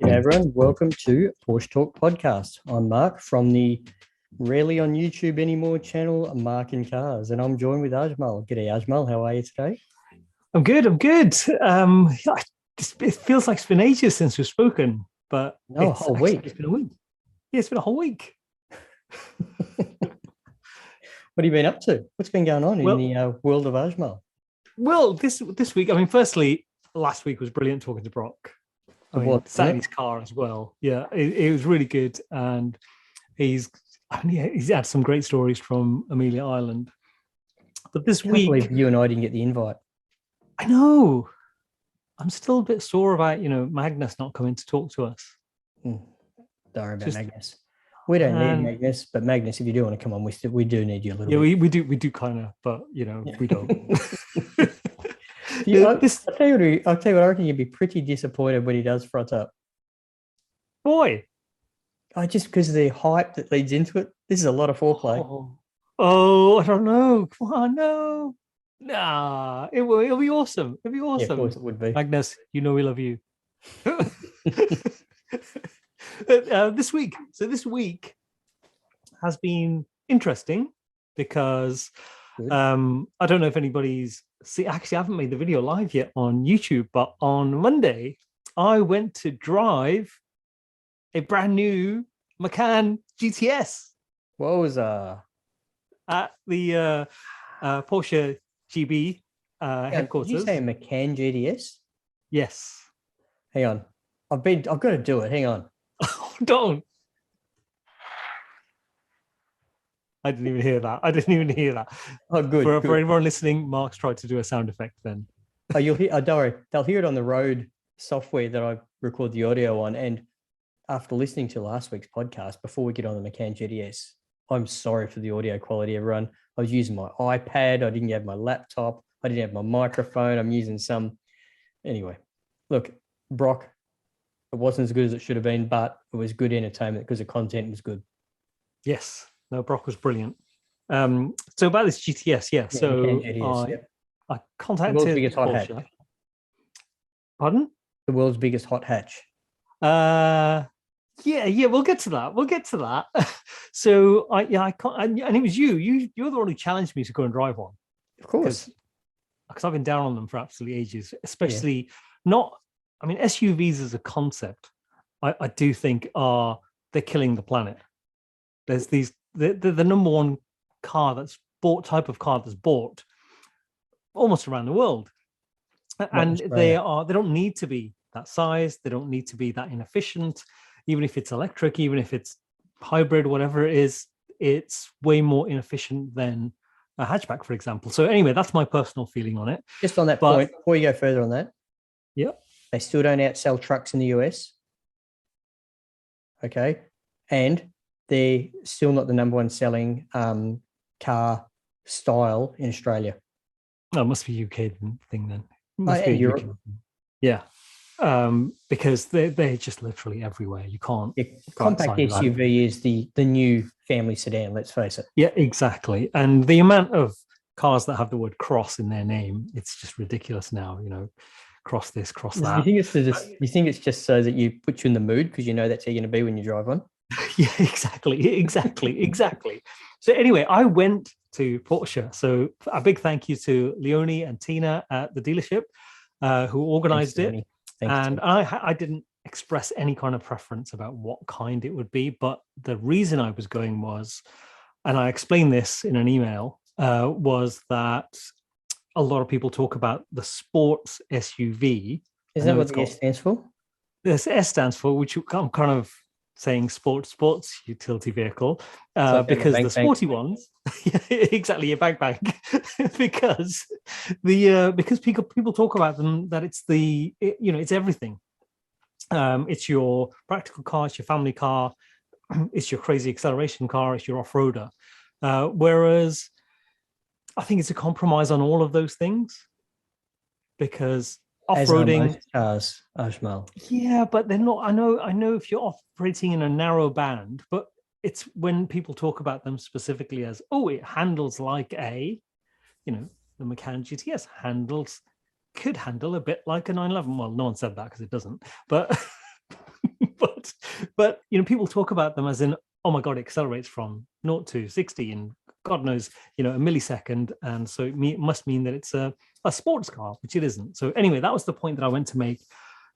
G'day everyone, welcome to Porsche Talk Podcast. I'm Marc from the rarely on YouTube anymore channel, Marc and Cars, and I'm joined with Ajmal. G'day Ajmal, how are you today? I'm good. It feels like it's been ages since we've spoken, but no, a whole week. It's been a week. Yeah, it's been a whole week. What have you been up to? What's been going on in the world of Ajmal? Well, this week, I mean, firstly, last week was brilliant talking to Brock. Sat in his car as well. Yeah, it was really good, and he's had some great stories from Amelia Island. But this week, I can't believe you and I didn't get the invite. I know. I'm still a bit sore about Magnus not coming to talk to us. Don't worry about Magnus. We don't need Magnus, but Magnus, if you do want to come on, we do need you a little bit. Yeah, we do kind of, but we don't. I'll tell you what, I reckon you'd be pretty disappointed when he does front up. Boy. Just because of the hype that leads into it. This is a lot of foreplay. Oh, I don't know. Come on, no. Nah, it'll be awesome. It'll be awesome. Yeah, of course it would be. Magnus, we love you. This week has been interesting because I don't know if anybody's actually I haven't made the video live yet on YouTube, but on Monday I went to drive a brand new Macan GTS. What was at the Porsche GB headquarters. Did you say a Macan GTS? Yes. Hang on. I've got to do it. Hang on. Don't. I didn't even hear that. Oh, good. For anyone listening, Mark's tried to do a sound effect then. Oh, you'll hear. Don't worry. They'll hear it on the road software that I record the audio on. And after listening to last week's podcast, before we get on the Macan GTS, I'm sorry for the audio quality, everyone. I was using my iPad. I didn't have my laptop. I didn't have my microphone. I'm using some. Anyway, look, Brock, it wasn't as good as it should have been, but it was good entertainment because the content was good. Yes. No, Brock was brilliant. So about this GTS, yeah. So GTS, I contacted the world's biggest hot Porsche. hatch. Pardon? The world's biggest hot hatch. Yeah, we'll get to that. So and it was you're the one who challenged me to go and drive one. Of course. Because I've been down on them for absolutely ages, especially SUVs as a concept, I do think they're killing the planet. There's the number one type of car that's bought almost around the world. And they don't need to be that size, they don't need to be that inefficient. Even if it's electric, even if it's hybrid, whatever it is, it's way more inefficient than a hatchback, for example. So anyway, that's my personal feeling on it. Just on that point, before you go further on that, they still don't outsell trucks in the US. Okay. And they're still not the number one selling car style in Australia. Oh, it must be UK thing then. Europe. UK. Yeah. Because they're just literally everywhere. You can't. Compact SUV is the new family sedan, let's face it. Yeah, exactly. And the amount of cars that have the word cross in their name, it's just ridiculous now, cross this, cross that. You think it's just so that you put you in the mood because you know that's how you're going to be when you drive one? Yeah, exactly. So anyway, I went to Porsche. So a big thank you to Leonie and Tina at the dealership who organized it. And I didn't express any kind of preference about what kind it would be, but the reason I was going was, and I explained this in an email, was that a lot of people talk about the sports SUV. Is that what the S stands for? This S stands for, which I'm kind of saying sports utility vehicle, because the sporty ones, yeah, exactly, your bang, because because people talk about them that it's it's everything. It's your practical car, it's your family car, it's your crazy acceleration car, it's your off-roader. Whereas I think it's a compromise on all of those things because off-roading cars, Ajmal. Yeah, but they're not. I know if you're operating in a narrow band, but it's when people talk about them specifically as, it handles like the Macan GTS could handle a bit like a 911. Well, no one said that because it doesn't, but But people talk about them as in, oh my god, it accelerates from 0 to 60 in God knows, a millisecond, and so it must mean that it's a sports car, which it isn't. So anyway, that was the point that I went to make,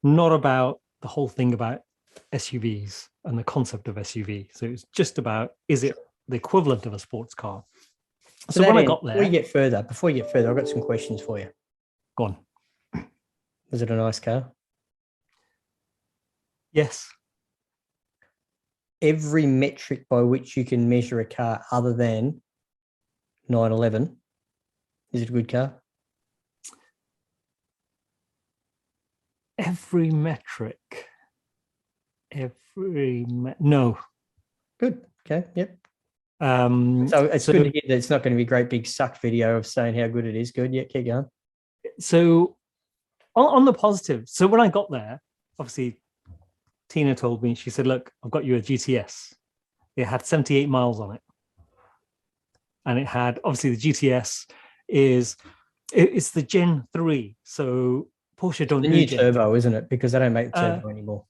not about the whole thing about SUVs and the concept of SUV. So it's just about, is it the equivalent of a sports car? So when I got there, before you get further, I've got some questions for you. Go on. Was it a nice car? Yes. Every metric by which you can measure a car other than 911, is it a good car? Every metric. No. Good. Okay. Yep. So it's good to hear that it's not going to be a great big suck video of saying how good it is. Good. Yeah, keep going. So on the positive, so when I got there, obviously Tina told me, she said, look, I've got you a GTS. It had 78 miles on it. And it had, obviously the GTS it's the Gen 3. So Porsche don't do the new turbo, isn't it? Because they don't make the turbo anymore.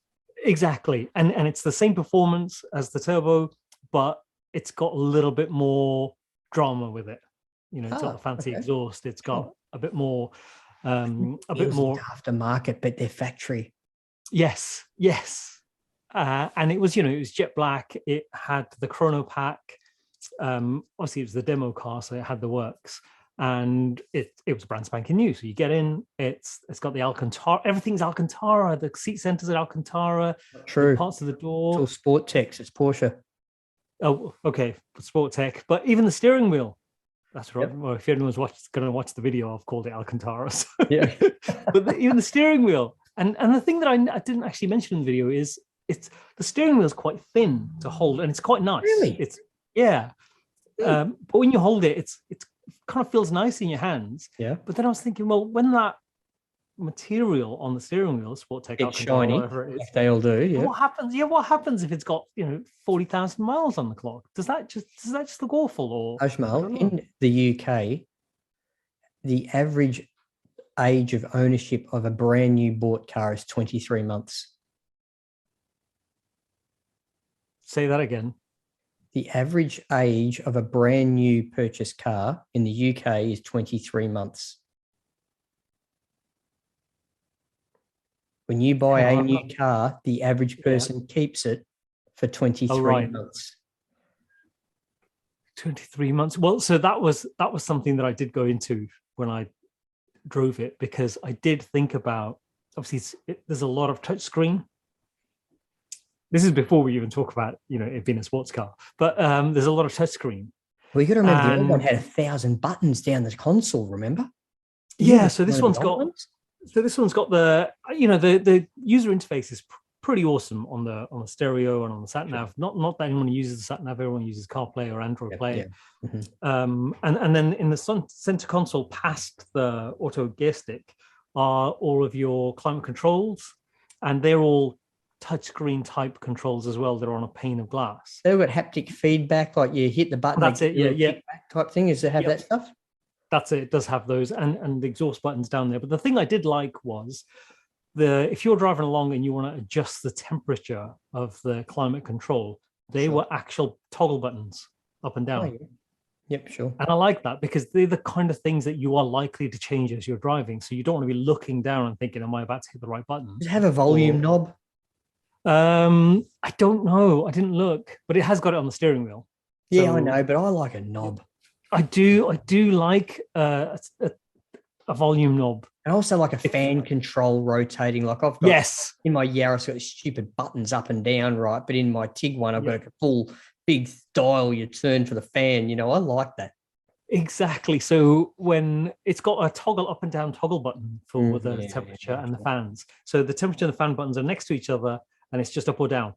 Exactly. And it's the same performance as the turbo, but it's got a little bit more drama with it. It's got the fancy exhaust. It's got a bit more aftermarket, but they're factory. Yes. And it was jet black. It had the chrono pack. Obviously it was the demo car, so it had the works, and it was brand spanking new. So you get in, it's got the Alcantara, everything's Alcantara, the seat centers at Alcantara. True. Parts of the door. It's all Sport Techs, it's Porsche. Oh, okay, Sport Tech. But even the steering wheel, that's right. Yep. Well, if anyone's going to watch the video, I've called it Alcantara. So. Yeah. But even the steering wheel, and the thing that I didn't actually mention in the video is the steering wheel is quite thin to hold, and it's quite nice. Really? But when you hold it, it kind of feels nice in your hands. Yeah. But then I was thinking, well, when that material on the steering wheel, Sport Tech, it's shiny, whatever it is, like they all do. Yeah. What happens? Yeah. What happens if it's got 40,000 miles on the clock? Does that just look awful? Or Ajmal, in the UK, the average age of ownership of a brand new bought car is 23 months. Say that again. The average age of a brand new purchased car in the UK is 23 months. When you buy a new car, the average person keeps it for 23 months. 23 months. Well, so that was something that I did go into when I drove it, because I did think about, obviously there's a lot of touchscreen. This is before we even talk about, it being a sports car, but there's a lot of touchscreen. Well, you got to remember the old one had 1,000 buttons down the console, remember? Yeah, so this one's got the, the user interface is pretty awesome on the stereo and on the sat nav. Not that anyone uses the sat nav, everyone uses CarPlay or Android Play. Yeah. Mm-hmm. And then in the center console past the auto gear stick are all of your climate controls, and they're all touchscreen type controls as well. They're on a pane of glass. They've got haptic feedback, like you hit the button. That's it. Yeah. Type thing. Does it have that stuff? That's it. It does have those, and the exhaust buttons down there. But the thing I did like was if you're driving along and you want to adjust the temperature of the climate control, they were actual toggle buttons up and down. Oh, yeah. Yep, sure. And I like that, because they're the kind of things that you are likely to change as you're driving. So you don't want to be looking down and thinking, am I about to hit the right button? Does it have a volume knob? I don't know. I didn't look, but it has got it on the steering wheel. Yeah, so, I know, but I like a knob. I do like a volume knob. And also like a fan control rotating. Like I've got in my Yaris, I've got these stupid buttons up and down, right? But in my TIG one, I've got a full big dial you turn for the fan. I like that. Exactly. So when it's got a toggle up and down toggle button for the temperature and the fans. So the temperature and the fan buttons are next to each other, and it's just up or down.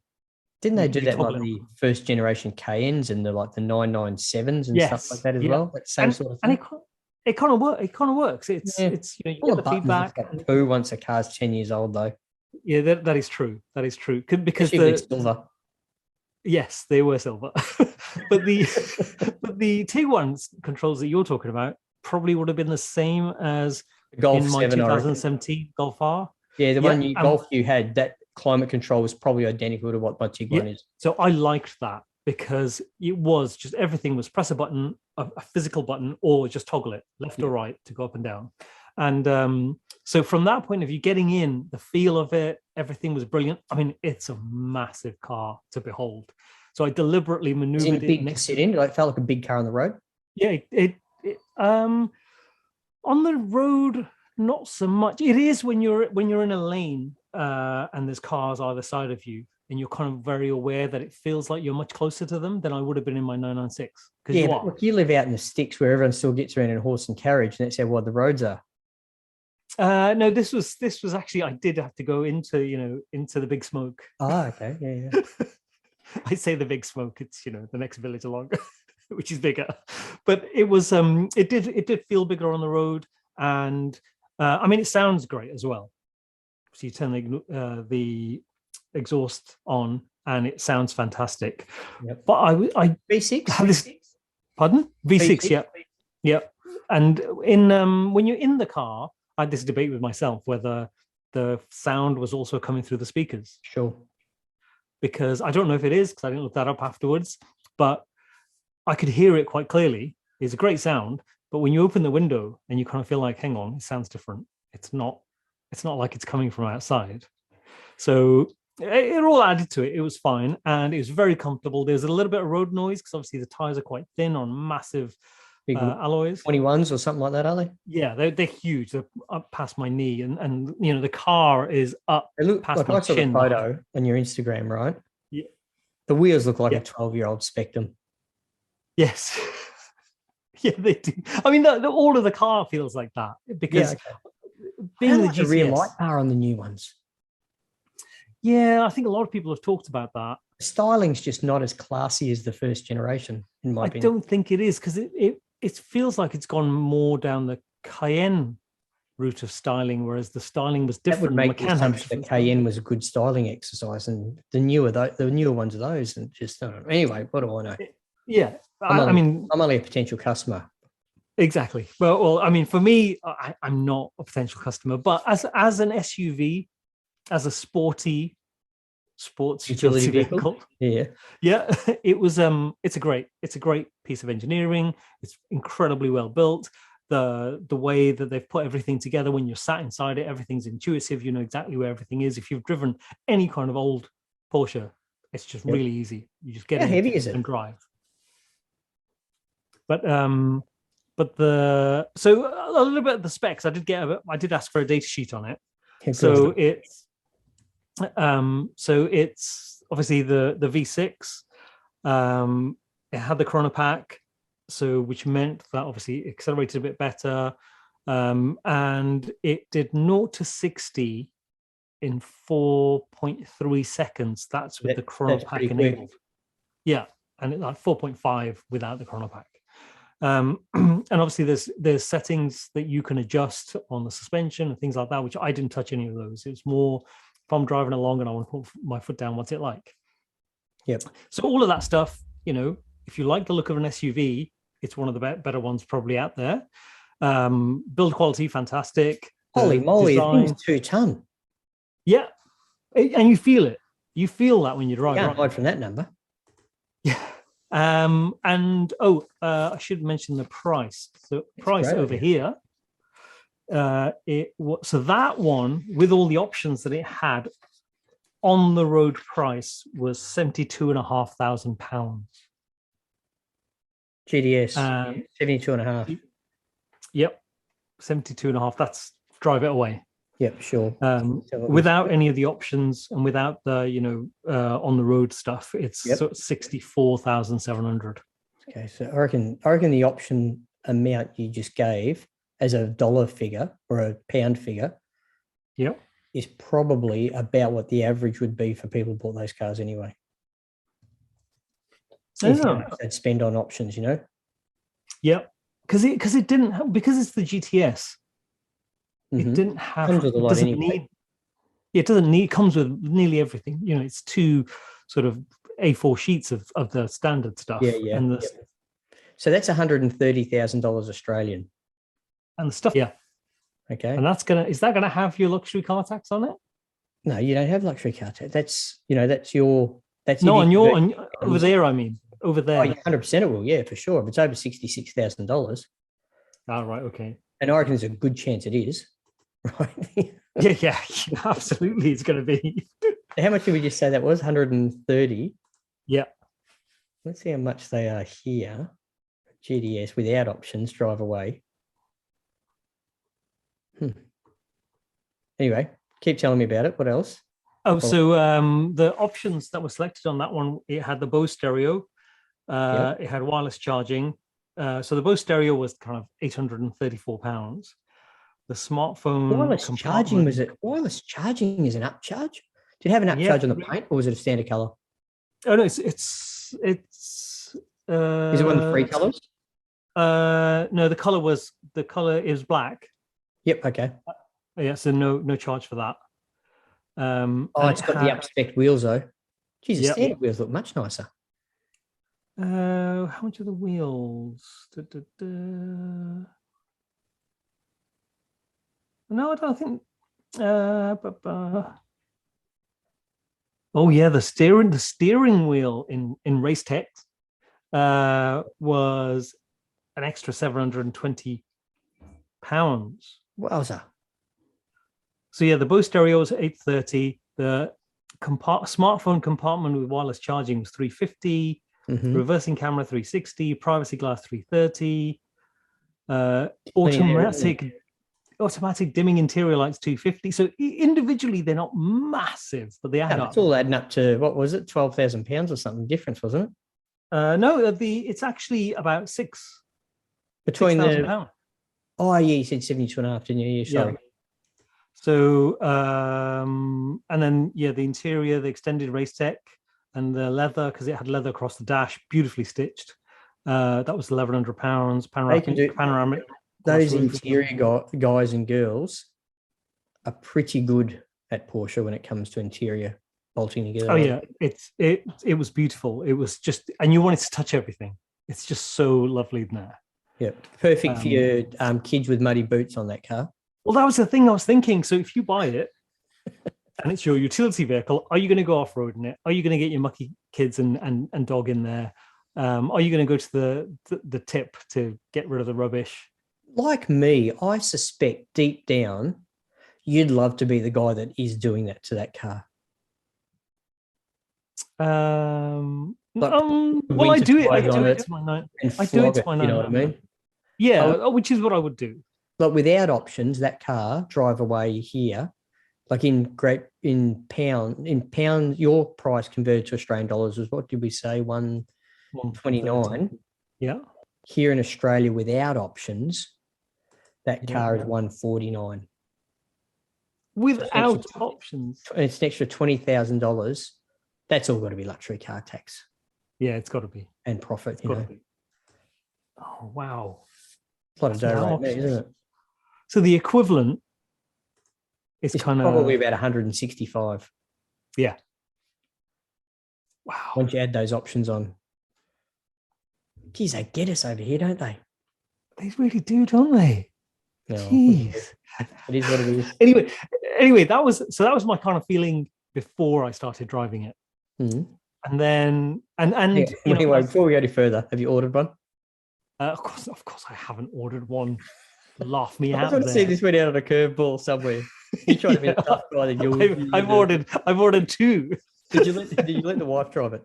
Didn't they do that like the first generation Cayennes and the 997s and stuff like that as well? That same sort of thing. And it kind of works. It's you get the feedback. Poo once a car's 10 years old though. Yeah, that is true. That is true. Because silver. Yes, they were silver. but the T1 controls that you're talking about probably would have been the same as Golf in my 7, 2017 Golf R. Yeah, the one Golf you had, that climate control was probably identical to what my Tiguan is. So I liked that because it was just everything was press a button, a physical button, or just toggle it left or right to go up and down. And so from that point of view, getting in, the feel of it, everything was brilliant. I mean, it's a massive car to behold. So I deliberately maneuvered it next to sit in. Like, it felt like a big car on the road. Yeah, on the road, not so much. It is when you're in a lane and there's cars either side of you, and you're kind of very aware that it feels like you're much closer to them than I would have been in my 996. Yeah, but look, you live out in the sticks where everyone still gets around in a horse and carriage, and that's how wide the roads are. No, this was actually, I did have to go into the big smoke. Ah, okay, yeah. I say the big smoke. It's the next village along, which is bigger, but it was it did feel bigger on the road, and I mean, it sounds great as well. So you turn the exhaust on, and it sounds fantastic. Yep. But I V6 have this. Pardon? V6, yeah. And when you're in the car, I had this debate with myself whether the sound was also coming through the speakers. Sure. Because I don't know if it is, because I didn't look that up afterwards, but I could hear it quite clearly. It's a great sound, but when you open the window and you kind of feel like, hang on, it sounds different. It's not like it's coming from outside. So it all added to it. It was fine, and it was very comfortable. There's a little bit of road noise because obviously the tires are quite thin on massive alloys. 21s or something like that, are they? Yeah, they're huge. They're up past my knee, and the car is up past my chin. I saw the photo on your Instagram, right? Yeah. The wheels look like a 12-year-old Spectrum. Yes. Yeah, they do. I mean, all of the car feels like that because being the GTS, rear light bar on the new ones. Yeah, I think a lot of people have talked about that. The styling's just not as classy as the first generation, in my opinion. I don't think it is, because it feels like it's gone more down the Cayenne route of styling, whereas the styling was different. That would make the assumption that Cayenne was a good styling exercise, and the newer ones of those, and just anyway, what do I know? Yeah, I'm only a potential customer. Exactly. Well, I mean, for me, I'm not a potential customer, but as an SUV, as a sports utility vehicle, yeah, it's a great piece of engineering. It's incredibly well built. The way that they've put everything together, when you're sat inside it, everything's intuitive. You know exactly where everything is. If you've driven any kind of old Porsche, it's just really easy. You just get How heavy is it and drive. But so a little bit of the specs. I did ask for a data sheet on it. So it's obviously the V6. It had the chrono pack, which meant that obviously it accelerated a bit better, and it did 0 to 60 in 4.3 seconds. That's with the chrono pack enabled. Yeah, and like 4.5 without the chrono pack. And obviously there's settings that you can adjust on the suspension and things like that, which I didn't touch any of those. It's more if I'm driving along and I want to put my foot down, what's it like? Yep. So all of that stuff, if you like the look of an SUV, it's one of the better ones probably out there. Build quality, fantastic. Holy moly, the thing's 2 ton. Yeah, and you feel it. You feel that when you drive. You can't hide from that number. Yeah. I should mention the price. The price over here, so that one with all the options that it had on the road price was £72,500. GDS, 72.5. Yep, 72.5. That's drive it away. Yep, sure. Without any of the options and without the on the road stuff, it's sort of 64,700. Okay, so I reckon the option amount you just gave as a dollar figure or a pound figure, is probably about what the average would be for people who bought those cars anyway. They'd spend on options, Yep, because it didn't, because it's the GTS. It didn't have. Comes with a lot anyway. It doesn't need. It comes with nearly everything. It's 2 sort of A4 sheets of the standard stuff. Yeah. And so that's $130,000 Australian. And the stuff. Yeah. Okay. And is that gonna have your luxury car tax on it? No, you don't have luxury car tax. That's your No, if over there. I mean, over there. 100% it will. Yeah, for sure. If it's over $66,000, Oh, right. Okay. and I reckon there's a good chance it is. Right. Yeah, absolutely. It's going to be. How much did we just say that was? 130. Yeah. Let's see how much they are here. GDS without options, drive away. Anyway, keep telling me about it. What else? Oh, so the options that were selected on that one, it had the Bose stereo. It had wireless charging. So the Bose stereo was kind of £834. The smartphone Wireless charging, was it? Wireless charging is an upcharge? Did it have an upcharge on the paint, or was it a standard color? Oh no, it's is it one of the free colors? No, the color is black. Yep. Okay. Yeah, so no charge for that. It's got the up-spec wheels though. Geez, the Yep. standard wheels look much nicer. How much are the wheels? No, I don't think. Oh yeah, the steering wheel in Race Tech was an extra £720. Wowza. So yeah, the Bose stereo was $830. The smartphone compartment with wireless charging was $350. Reversing camera $360. Privacy glass $330. Automatic dimming interior lights $250. So individually they're not massive, but they add up. It's all adding up to, what was it, £12,000 or something difference, wasn't it? No, it's actually about £6,000. Oh yeah, you said 72.5, didn't you? Yeah, sorry. Yeah. So and then the interior, the extended race tech, and the leather, because it had leather across the dash, beautifully stitched. That was £1,100. Panoramic. Those interior guys and girls are pretty good at Porsche when it comes to interior bolting together. Oh yeah, it was beautiful. It was just, and you wanted to touch everything. It's just so lovely in there. Yeah, perfect for your kids with muddy boots on that car. Well, that was the thing I was thinking. So if you buy it and it's your utility vehicle, are you going to go off-road in it? Are you going to get your mucky kids and dog in there? Are you going to go to the tip to get rid of the rubbish? Like me, I suspect deep down, you'd love to be the guy that is doing that to that car. Well, I do it. I do it to my night. I do it to my night. You know what I mean? Yeah, which is what I would do. Like without options, that car drive away here, like in pound, your price converted to Australian dollars was, what did we say? 129. Yeah. Here in Australia, without options, that car is 149. Without options, it's an extra $20,000. That's all got to be luxury car tax. Yeah, it's got to be, and profit. You know. Oh wow, it's a lot of dough, right, isn't it? So the equivalent is kind of probably about 165. Yeah. Wow. Once you add those options on. Geez, they get us over here, don't they? They really do, don't they? No, jeez. It is what it is. Anyway, that was my kind of feeling before I started driving it. Mm-hmm. And then anyway, before we go any further, have you ordered one? Of course I haven't ordered one. Laugh me out. I want to see this went out on a curveball somewhere. You're trying to be a tough guy. I've ordered two. Did you let the wife drive it?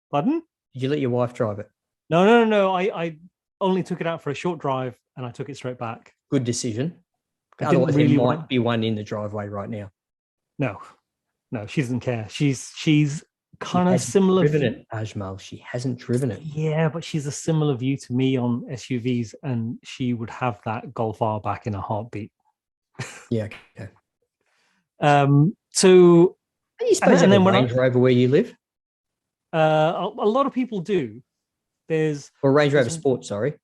Pardon? Did you let your wife drive it? No. I only took it out for a short drive and I took it straight back. Good decision. Otherwise, there might be one in the driveway right now. No, she doesn't care. She's kind of similar. Driven it, Ajmal. She hasn't driven it. Yeah, but she's a similar view to me on SUVs, and she would have that Golf R back in a heartbeat. Yeah. Okay. So, you suppose and then Range Rover where you live? A lot of people do. Range Rover Sport. Sorry.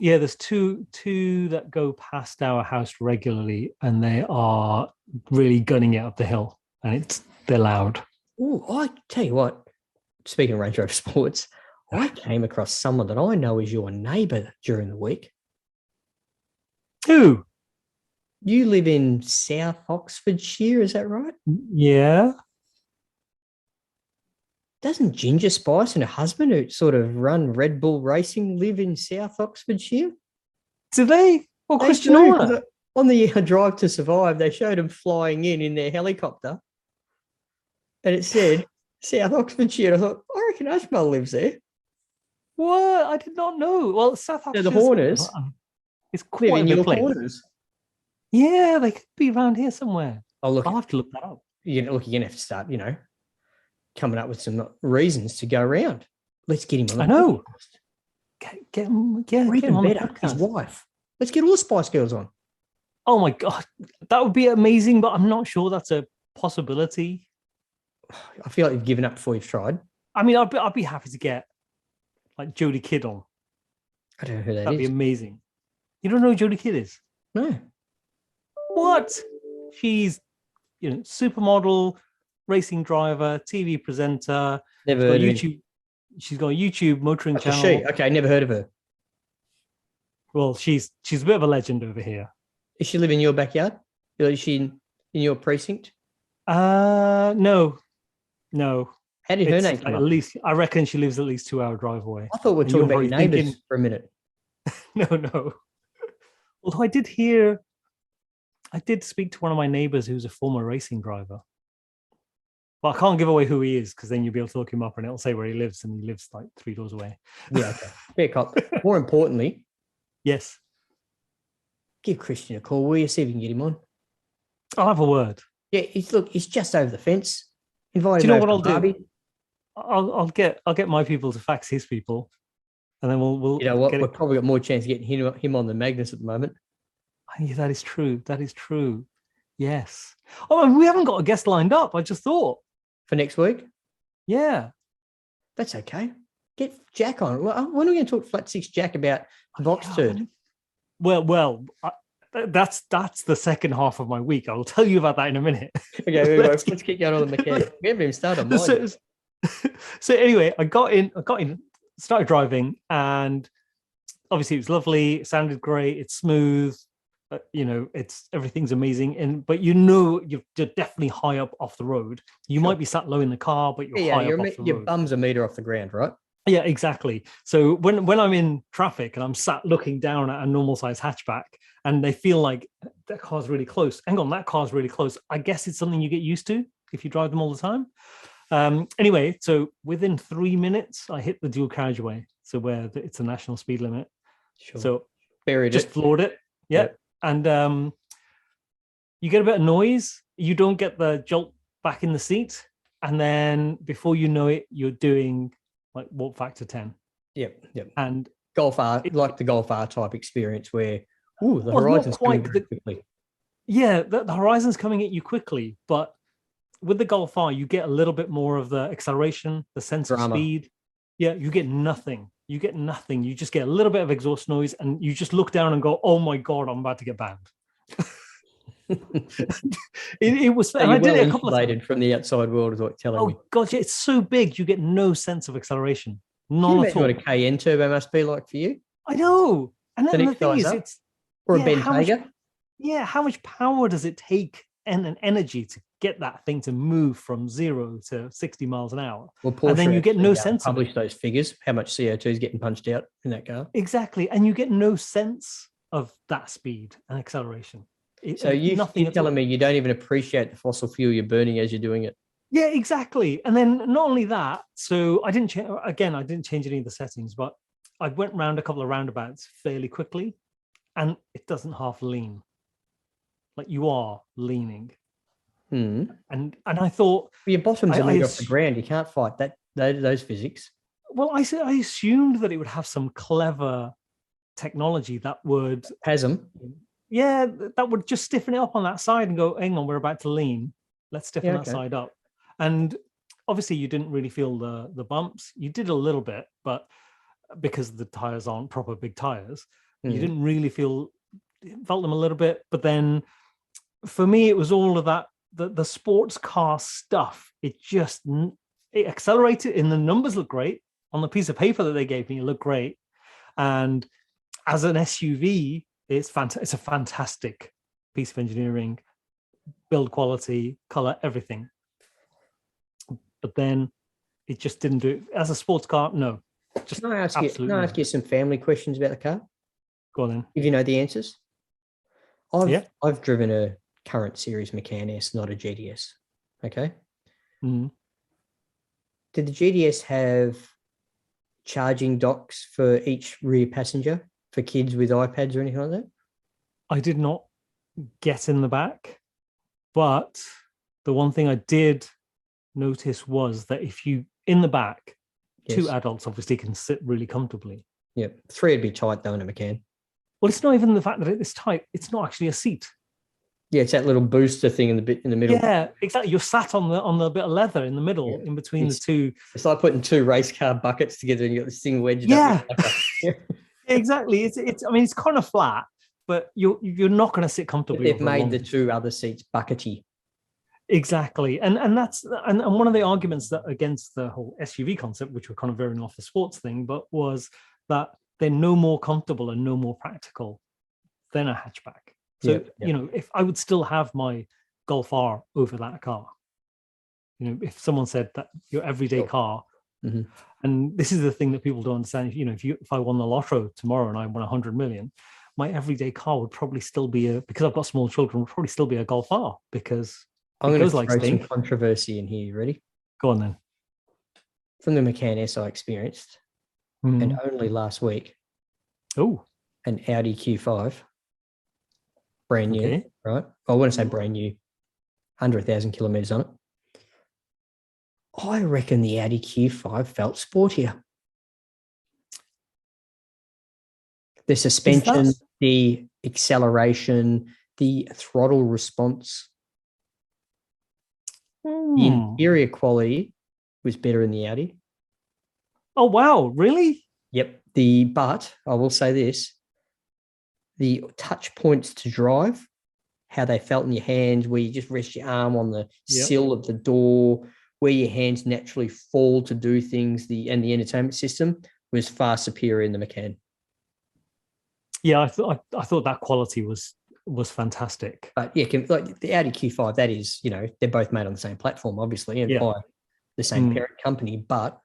Yeah, there's two that go past our house regularly, and they are really gunning it up the hill, and they're loud. Oh, I tell you what. Speaking of Range Rover Sports, I came across someone that I know is your neighbour during the week. Who? You live in South Oxfordshire, is that right? Yeah. Doesn't Ginger Spice and her husband, who sort of run Red Bull Racing, live in South Oxfordshire? Do they? Or They Christian do, Horner? on the Drive to Survive, they showed them flying in their helicopter, and it said South Oxfordshire. I thought, I reckon Ajmal lives there. What? I did not know. Well, South So the Oxfordshire Horners is live quite a in big your place. corners. Yeah, they could be around here somewhere. Oh, look, I'll have to look that up. you're going to have to start, coming up with some reasons to go around. Let's get him on the I know. podcast. Get him, yeah, Or get him even on the better, his podcast. wife. Let's get all the Spice Girls on. Oh my God, that would be amazing, but I'm not sure that's a possibility. I feel like you've given up before you've tried. I mean, I'd be happy to get like Jodie Kidd on. I don't know who that That'd is. be amazing. You don't know who Jodie Kidd is? No. What? She's, supermodel, racing driver, TV presenter. Never She's got heard of him. YouTube. She's got a YouTube motoring That's a channel. she. Okay, never heard of her. Well, she's a bit of a legend over here. Does she live in your backyard? Is she in your precinct? No. How did her It's name like come at up? least I reckon she lives at least 2-hour drive away. I thought we were And talking you're about your probably neighbours thinking- for a minute. No. Although I did speak to one of my neighbors who's a former racing driver. But I can't give away who he is because then you'll be able to look him up and it'll say where he lives, and he lives like 3 doors away. Yeah, okay. Fair cop. More importantly, Yes, give Christian a call, will you? See if you can get him on. I'll have a word. Yeah, he's just over the fence. Invite Do him you know over what to I'll do? Barbie. I'll get my people to fax his people, and then we'll You know what? get We've it. probably got more chance of getting him on the Magnus at the moment. Yeah, that is true. That is true. Yes. Oh, and we haven't got a guest lined up. I just thought. For next week. Yeah. That's okay. Get Jack on. Well, when are we going to talk Flat Six Jack about Box Turd? Well, that's the second half of my week. I will tell you about that in a minute. Okay, let's keep going on the mechanic. We haven't even started on mine. So anyway, I got in, started driving, and obviously it was lovely. It sounded great. It's smooth. Everything's amazing. But you're definitely high up off the road. You might be sat low in the car, but you're high up off the your road. bum's a meter off the ground, right? Yeah, exactly. So when I'm in traffic and I'm sat looking down at a normal size hatchback, and they feel like that car's really close. Hang on, that car's really close. I guess it's something you get used to if you drive them all the time. Anyway, so within 3 minutes, I hit the dual carriageway. So where it's a national speed limit. Sure. So buried just it. floored it. Yeah. Yep. And you get a bit of noise. You don't get the jolt back in the seat. And then before you know it, you're doing like warp factor 10. Yep. And Golf R, like the Golf R type experience where, the Well, not horizon's coming quite very quickly. yeah, the horizon's coming at you quickly, but with the Golf R, you get a little bit more of the acceleration, the sense Drama. of speed. Yeah, you get nothing. You just get a little bit of exhaust noise, and you just look down and go, "Oh my God, I'm about to get banned." it was. So And you're I did well it a couple of times. insulated from the outside world, is what you're telling me. Oh God, yeah, it's so big, you get no sense of acceleration. Can you None at imagine all. what a KN turbo must be like for you? I know. And then the next thing guy's is, up. it's Or Yeah, a how much- Bentayga? how much power does it take and an energy to get that thing to move from 0 to 60 miles an hour? Well, Porsche And then you get actually, no sense of it. publish those figures, how much CO2 is getting punched out in that car. Exactly. And you get no sense of that speed and acceleration. So you're nothing at all. telling me you don't even appreciate the fossil fuel you're burning as you're doing it. Yeah, exactly. And then not only that, so I didn't change any of the settings, but I went round a couple of roundabouts fairly quickly, and it doesn't half lean. Like you are leaning. Hmm. And I thought, Well, your bottom's I- a I meter off the assu- ground. You can't fight those physics. well, I assumed that it would have some clever technology that would, Hasm. that would just stiffen it up on that side and go, hang on, we're about to lean. Let's stiffen Yeah, that okay. side up. And obviously you didn't really feel the bumps. You did a little bit, but because the tires aren't proper big tires, you Mhm. didn't really felt them a little bit. But then for me, it was all of that, the sports car stuff. It accelerated, and the numbers look great on the piece of paper that they gave me. It looked great. And as an SUV, it's fantastic. It's a fantastic piece of engineering, build quality, color, everything. But then it just didn't do it. As a sports car, no. Just Can I ask absolutely you some family questions about the car? Go on then. If you know the answers. I've driven a current series Macan S, not a GTS. Okay. Mm-hmm. Did the GTS have charging docks for each rear passenger for kids with iPads or anything like that? I did not get in the back, but the one thing I did notice was that if you in the back, two adults obviously can sit really comfortably. Yeah, 3 would be tight though in a Macan. Well, it's not even the fact that it's tight. It's not actually a seat. Yeah, it's that little booster thing in the middle. Yeah, exactly. You're sat on the bit of leather in the middle, in between the two. It's like putting 2 race car buckets together, and you got this thing wedged up. Yeah, exactly. It's. I mean, it's kind of flat, but you're not going to sit comfortably. They've made the 2 other seats buckety. Exactly, and that's one of the arguments that against the whole SUV concept, which we're kind of veering off the sports thing, but was that they're no more comfortable and no more practical than a hatchback. So, if I would still have my Golf R over that car, if someone said that your everyday car, and this is the thing that people don't understand, if I won the lotto tomorrow and I won 100 million, my everyday car would probably still be because I've got small children, would probably still be a Golf R because I'm going to throw some controversy in here. You ready? Go on then. From the Macan S I experienced, and only last week, an Audi Q5. Brand new, right? I wouldn't say brand new, 100,000 kilometers on it. I reckon the Audi Q5 felt sportier. The suspension, the acceleration, the throttle response, the interior quality was better in the Audi. Oh, wow. Really? Yep. But I will say this. The touch points to drive, how they felt in your hands, where you just rest your arm on the sill of the door, where your hands naturally fall to do things, and the entertainment system was far superior in the Macan. Yeah, I thought that quality was fantastic. But yeah, like the Audi Q5, that is, they're both made on the same platform, obviously, and by the same parent company. But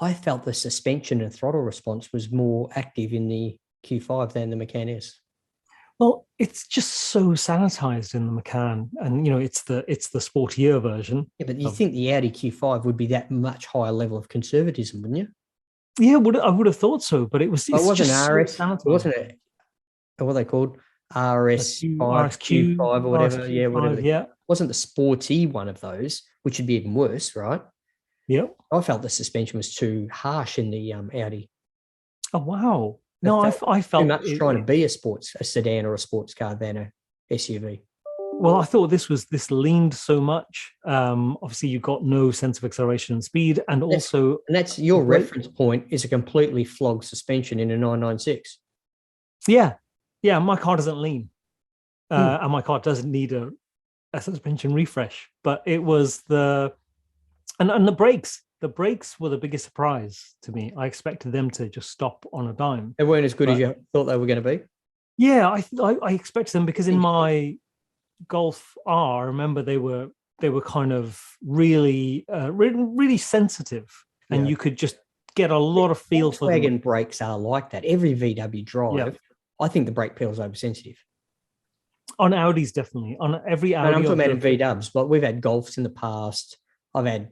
I felt the suspension and throttle response was more active in the Q5 than the Macan S. Well, it's just so sanitized in the Macan, and it's the sportier version. Yeah, but you think the Audi Q5 would be that much higher level of conservatism, wouldn't you? Yeah, I would have thought so, but it wasn't RS. So it wasn't it? What are they called? RS5, Q5 or whatever. RSQ5, whatever. It wasn't the sporty one of those, which would be even worse, right? Yeah. I felt the suspension was too harsh in the Audi. Oh wow! No, I felt too much trying to be a sedan or a sports car than a SUV. Well, I thought this leaned so much. Obviously, you've got no sense of acceleration and speed, and that's your reference point is a completely flogged suspension in a 996. Yeah, my car doesn't lean, and my car doesn't need a suspension refresh. But it was and the brakes. The brakes were the biggest surprise to me. I expected them to just stop on a dime. They weren't as good as you thought they were going to be. Yeah, I expected them because in my Golf R, I remember they were kind of really really sensitive, and you could just get a lot of feel for them. Volkswagen brakes are like that. Every VW drive, I think the brake pedal's oversensitive. On Audis, definitely. On every Audi. And I'm talking about in VWs, but we've had Golfs in the past. I've had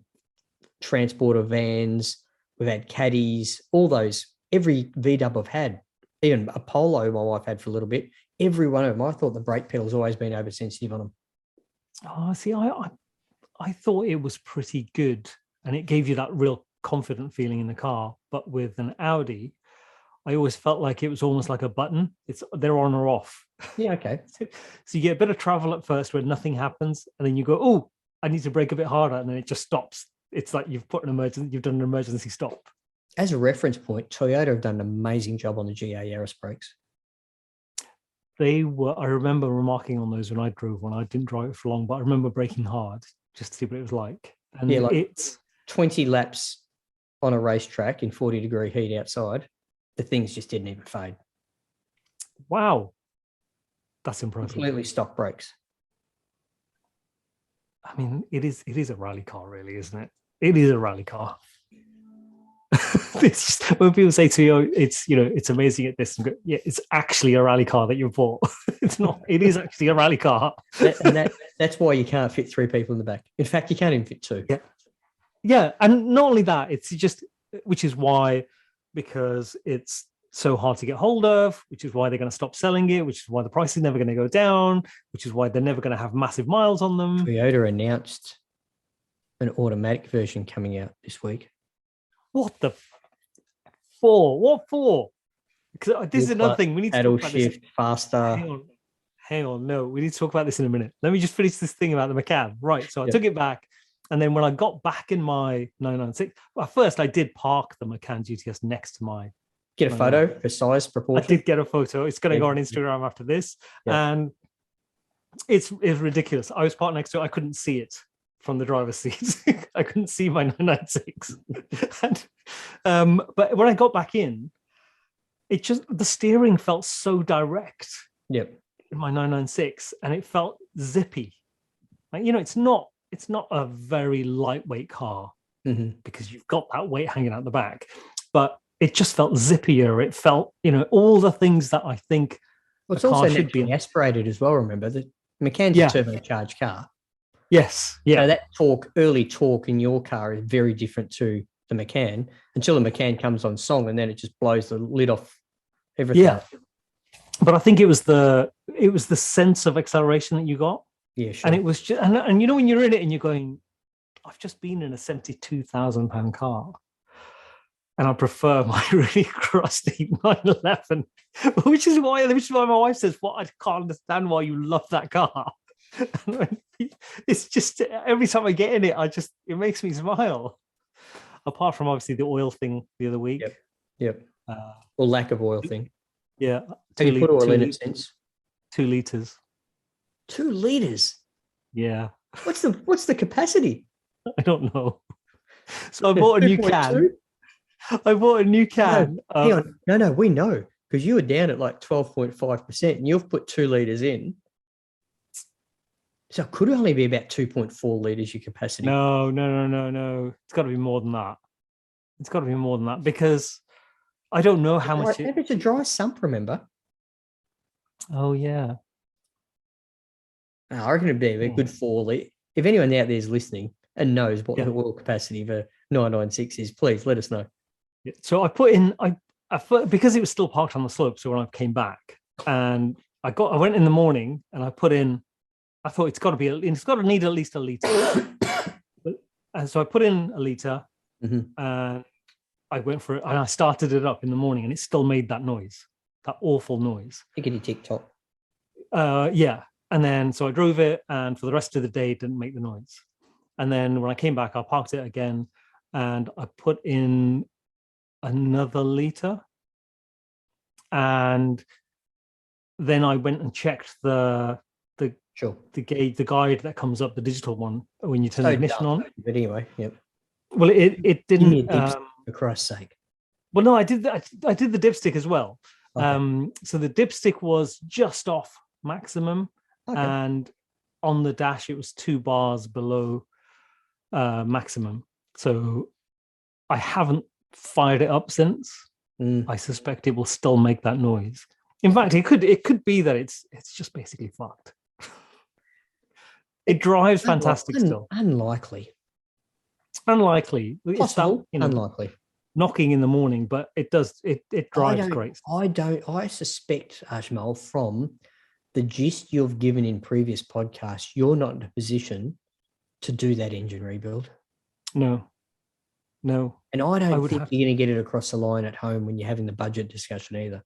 transporter vans, we've had caddies, all those. Every VW I've had, even a Polo my wife had for a little bit, every one of them, I thought the brake pedal's always been oversensitive on them. Oh, see, I thought it was pretty good, and it gave you that real confident feeling in the car. But with an Audi, I always felt like it was almost like a button. They're on or off. Yeah, okay. So you get a bit of travel at first where nothing happens, and then you go, oh, I need to brake a bit harder, and then it just stops. It's like you've done an emergency stop. As a reference point, Toyota have done an amazing job on the GA Yaris brakes. I remember remarking on those when I drove one. I didn't drive it for long, but I remember braking hard just to see what it was like. And it's 20 laps on a racetrack in 40-degree heat outside. The things just didn't even fade. Wow. That's impressive. Completely stock brakes. I mean, it is a rally car, really, isn't it? It is a rally car. It's just, when people say to you, it's amazing at this, and go, yeah, it's actually a rally car that you bought. It's not. It is actually a rally car. That's why you can't fit 3 people in the back. In fact, you can't even fit 2. Yeah, and not only that, it's just, which is why, because it's so hard to get hold of, which is why they're going to stop selling it, which is why the price is never going to go down, which is why they're never going to have massive miles on them. Toyota announced an automatic version coming out this week. What the for? What for? Because this is another thing we need to talk about. Shift faster. Hang on. No, we need to talk about this in a minute. Let me just finish this thing about the Macan. Right. So I took it back. And then when I got back in my 996, well, first I did park the Macan GTS next to my. Get a photo for size proportion. I did get a photo. It's going to go on Instagram after this. Yeah. And it's ridiculous. I was parked next to it. I couldn't see it from the driver's seat. I couldn't see my 996. But when I got back in, the steering felt so direct. Yep. In my 996, and it felt zippy. Like, it's not a very lightweight car because you've got that weight hanging out the back, but it just felt zippier. It felt, all the things that I think it's also should be aspirated as well. Remember that Macan's a turbocharged car. Yes. Yeah. So that early torque in your car is very different to the Macan until the Macan comes on song, and then it just blows the lid off everything. Yeah. But I think it was the sense of acceleration that you got. Yeah, sure. And it was just, and when you're in it and you're going, I've just been in a £72,000 car, and I prefer my really crusty 911, which is why my wife says, "Well, I can't understand why you love that car." It's just every time I get in it, it makes me smile. Apart from obviously the oil thing the other week. Yep. Or lack of oil thing. Yeah. Have you put oil in it since? 2 liters. 2 liters. Yeah. What's the capacity? I don't know. So I bought a new can. I bought a new can. No, hang on. No, we know, because you were down at like 12.5% and you've put 2 liters in. So it could only be about 2.4 liters your capacity. No. It's got to be more than that. Because I don't know how much. It's a dry sump, remember? Oh, yeah. I reckon it'd be a good 4 litre. If anyone out there is listening and knows what the oil capacity for 996 is, please let us know. Yeah. So I put in, because it was still parked on the slope. So when I came back, and I went in the morning and I put in, I thought it's got to need at least a litre. And so I put in a litre, and I went for it, and I started it up in the morning, and it still made that noise, that awful noise. Tickety tick-tock. Yeah. And then, so I drove it, and for the rest of the day, it didn't make the noise. And then when I came back, I parked it again, and I put in another litre. And then I went and checked the gauge, the guide that comes up, the digital one, when you turn the ignition on. But anyway, yep. Well, it didn't. For Christ's sake. Well, no, I did the dipstick as well. Okay. So the dipstick was just off maximum. Okay. And on the dash, it was 2 bars below maximum. So I haven't fired it up since. I suspect it will still make that noise. In fact, it could be that it's just basically fucked. It drives fantastic still. Unlikely. Possible, it's unlikely. Knocking in the morning, but it does. It drives great. I suspect, Ajmal, from the gist you've given in previous podcasts, you're not in a position to do that engine rebuild. No. And I don't think you're going to get it across the line at home when you're having the budget discussion either.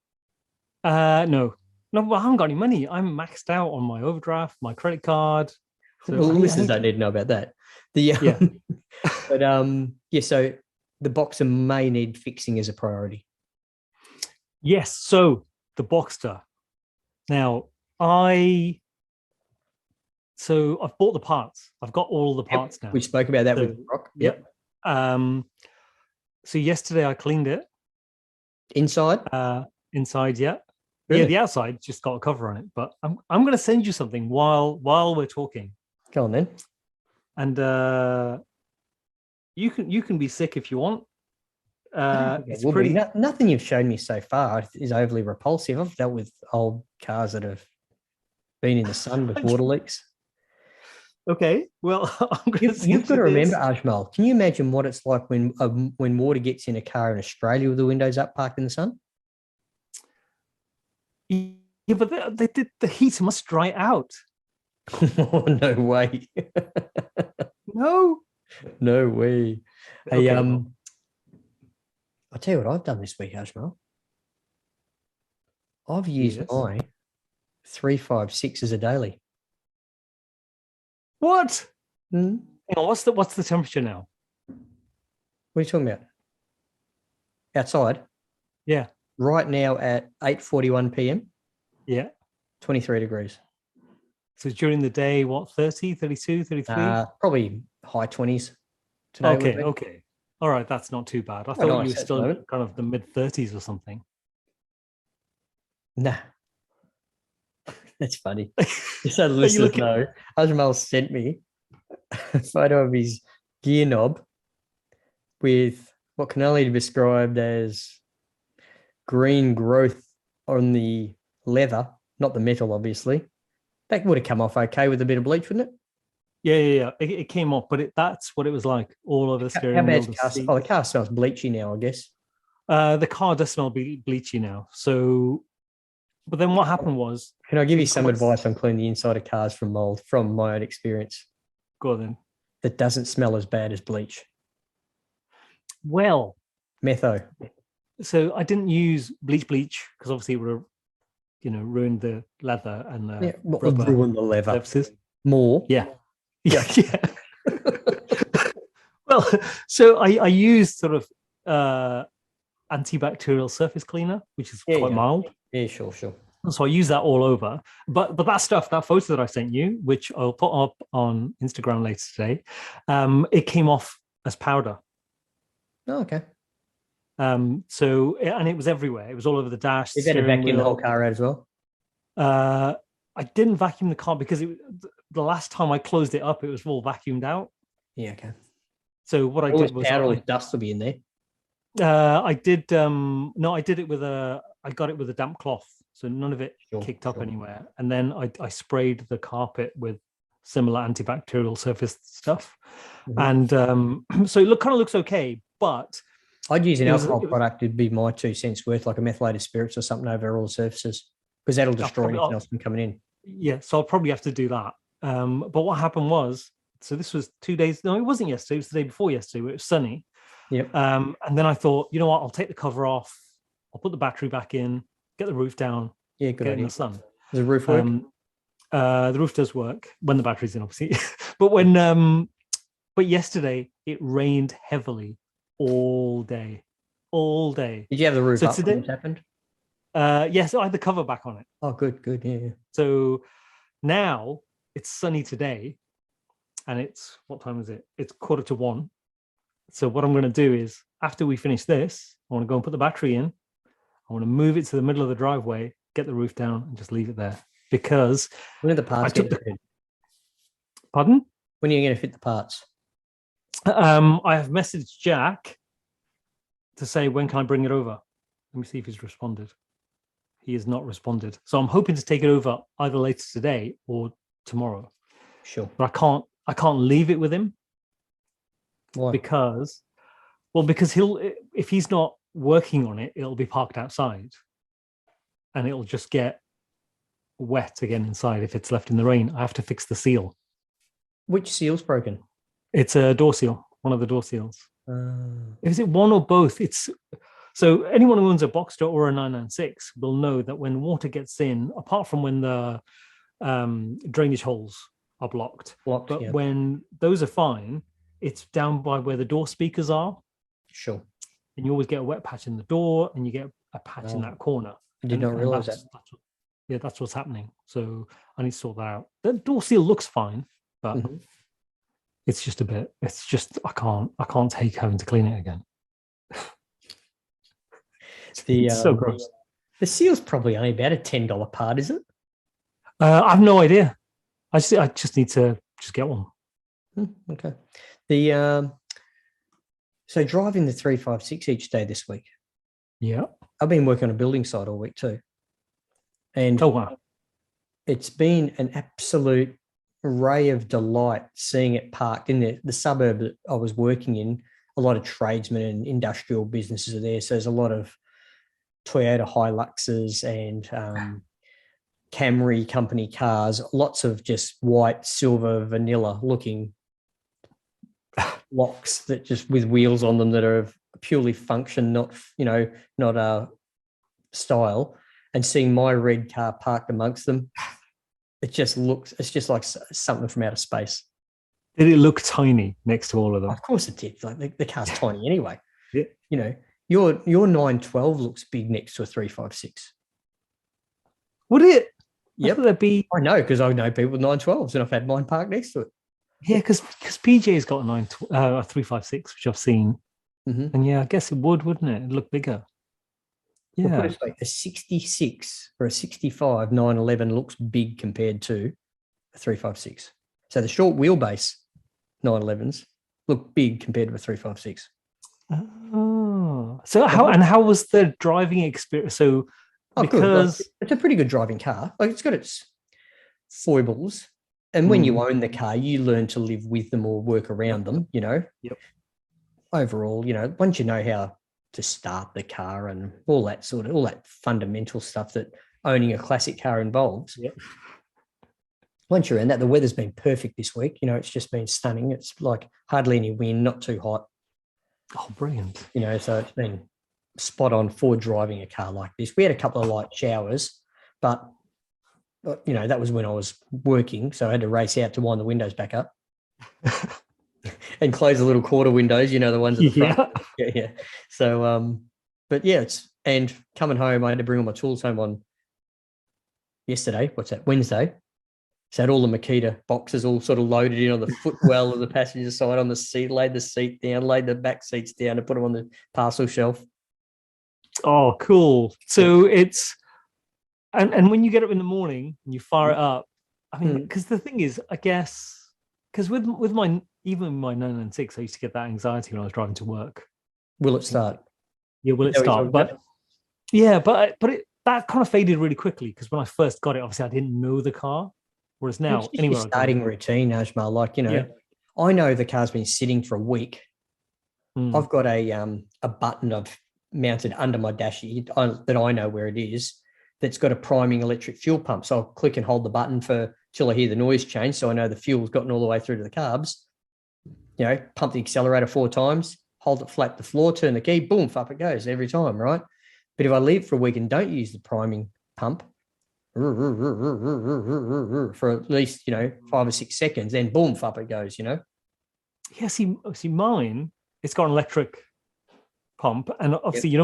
No, well, I haven't got any money. I'm maxed out on my overdraft, my credit card. So listeners don't need to know about that. So the Boxster may need fixing as a priority. Yes. So the Boxster. Now I've bought the parts. I've got all the parts now. We spoke about that with Rock. Yep. So yesterday I cleaned it. Inside? Inside, yeah. Yeah, Really? the outside just got a cover on it. But I'm going to send you something while we're talking, Go on then. and you can be sick if you want. I don't think it It's will be. pretty. Nothing you've shown me so far is overly repulsive. I've dealt with old cars that have been in the sun with water leaks. Okay, well, I'm going to send You've got you to remember, this. Ajmal, can you imagine what it's like when water gets in a car in Australia with the windows up parked in the sun? Yeah, but the heat must dry out. Oh, no way. No. No way. Hey, Okay, well, I'll tell you what I've done this week, Ajmal. I've used yes. my 356 as a daily. What? Hmm? Hang on, what's the temperature now? What are you talking about? Outside, Yeah. right now at 8:41 p.m., Yeah. 23 degrees. So during the day, what, 30, 32, 33? Probably high 20s today would Okay, be. okay. All right, that's not too bad. I Quite thought you were nice at the still moment. kind of the mid 30s or something. Nah, that's funny. Just so the Are you listeners looking? know, Ajmal sent me a photo of his gear knob with what can only be described as green growth on the leather, not the metal, obviously. That would have come off okay with a bit of bleach, wouldn't it? Yeah. It came off, but that's what it was like all over the How steering wheel. bad's The car? seat. Oh, the car smells bleachy now, I guess. The car does smell bleachy now. So, but then what happened was, Can I give you it's some quite- advice on cleaning the inside of cars from mold from my own experience? Go on then. That doesn't smell as bad as bleach. Well, Metho. so I didn't use bleach because obviously it would have, ruined the leather and the Yeah, rubber ruin the leather surfaces. more. Yeah. Yeah. Well, so I used sort of antibacterial surface cleaner, which is Yeah, quite yeah. mild. Yeah, sure. So I use that all over. But that photo that I sent you, which I'll put up on Instagram later today, it came off as powder. Oh, okay. So and it was everywhere. It was all over the dash. You've had to steering vacuum the whole wheel. car out as well. I didn't vacuum the car because the last time I closed it up, it was all vacuumed out. Yeah, okay. So what I Always did was powder or dust will be in there. I did no, I did it with I got it with a damp cloth, so none of it kicked up anywhere. And then I sprayed the carpet with similar antibacterial surface stuff. And so it kind of looks okay, but I'd use an alcohol product. It'd be my 2 cents worth, like a methylated spirits or something over all the surfaces, because that'll destroy anything else from coming in. Yeah, so I'll probably have to do that. But what happened was, so this was 2 days. No, it wasn't yesterday. It was the day before yesterday. It was sunny. Yep. And then I thought, you know what? I'll take the cover off. I'll put the battery back in. Get the roof down. Yeah, good get idea. in the sun. Does the roof work? The roof does work when the battery's in, obviously. But yesterday it rained heavily all day. Did you have the roof up when it happened? Yes, I had the cover back on it. Oh, good. Yeah. So now it's sunny today, and it's, what time is it? It's 1:45. So what I'm going to do is, after we finish this, I want to go and put the battery in. I want to move it to the middle of the driveway, get the roof down, and just leave it there. Because when are the parts getting fitted? Pardon? When are you going to fit the parts? I have messaged Jack to say, when can I bring it over? Let me see if he's responded. He has not responded. So I'm hoping to take it over either later today or tomorrow. Sure. But I can't leave it with him. Why? Because if he's not working on it, it'll be parked outside and it'll just get wet again inside if it's left in the rain. I have to fix the seal. Which seal's broken? It's a door seal, one of the door seals. Is it one or both? So anyone who owns a Boxster or a 996 will know that when water gets in, apart from when the drainage holes are blocked, but when those are fine, it's down by where the door speakers are. Sure. And you always get a wet patch in the door, and you get a patch in that corner. I did not realize that. That's what's happening. So I need to sort that out. The door seal looks fine, but it's just a bit. It's just I can't take having to clean it again. It's so gross. The seal's probably only about a $10 part, is it? I have no idea. I just need to just get one. Okay. So driving the 356 each day this week. Yeah. I've been working on a building site all week too. And oh wow, it's been an absolute ray of delight seeing it parked in the suburb that I was working in. A lot of tradesmen and industrial businesses are there. So there's a lot of Toyota Hiluxes and Camry company cars, lots of just white, silver, vanilla looking locks that just with wheels on them that are of purely function, not style. And seeing my red car parked amongst them, it's just like something from outer space. Did it look tiny next to all of them? Of course it did. Like the car's tiny anyway. Yeah. You know, your 912 looks big next to a 356. Would it? Yep. Would there be? I know, because I know people with 912s and I've had mine parked next to it. Yeah, because PJ's got a 356, which I've seen. Mm-hmm. And yeah, I guess it would, wouldn't it? It'd look bigger. Yeah. Well, put it like a 66 or a 65 911 looks big compared to a 356. So the short wheelbase 911s look big compared to a 356. Oh, so how was the driving experience? So because like, it's a pretty good driving car. Like, it's got its foibles, and when you own the car, you learn to live with them or work around them. You know. Yep. Overall, once you know how to start the car and all that fundamental stuff that owning a classic car involves. Yep. Once you're in that, the weather's been perfect this week. It's just been stunning. It's like hardly any wind, not too hot. Oh, brilliant. So it's been spot on for driving a car like this. We had a couple of light showers, but that was when I was working. So I had to race out to wind the windows back up and close the little quarter windows, the ones at the front. Yeah. So, but yeah, and coming home, I had to bring all my tools home on yesterday. What's that? Wednesday. So I had all the Makita boxes all sort of loaded in on the footwell of the passenger side on the seat, laid the seat down, laid the back seats down and put them on the parcel shelf. Oh, cool. So it's, and when you get up in the morning and you fire it up, I mean, because the thing is, I guess, because with my 996, I used to get that anxiety when I was driving to work. Will it start? Yeah, will it start? But that kind of faded really quickly, because when I first got it, obviously I didn't know the car. Whereas now, anywhere starting routine, Ajmal, I know the car's been sitting for a week. I've got a button I've mounted under my dash that I know where it is, that's got a priming electric fuel pump. So I'll click and hold the button till I hear the noise change, so I know the fuel's gotten all the way through to the carbs. Pump the accelerator 4 times, hold it flat to the floor, turn the key, boom, up it goes every time, right? But if I leave for a week and don't use the priming pump for at least 5 or 6 seconds, then boom, up it goes. Yeah, see mine, it's got an electric pump, and obviously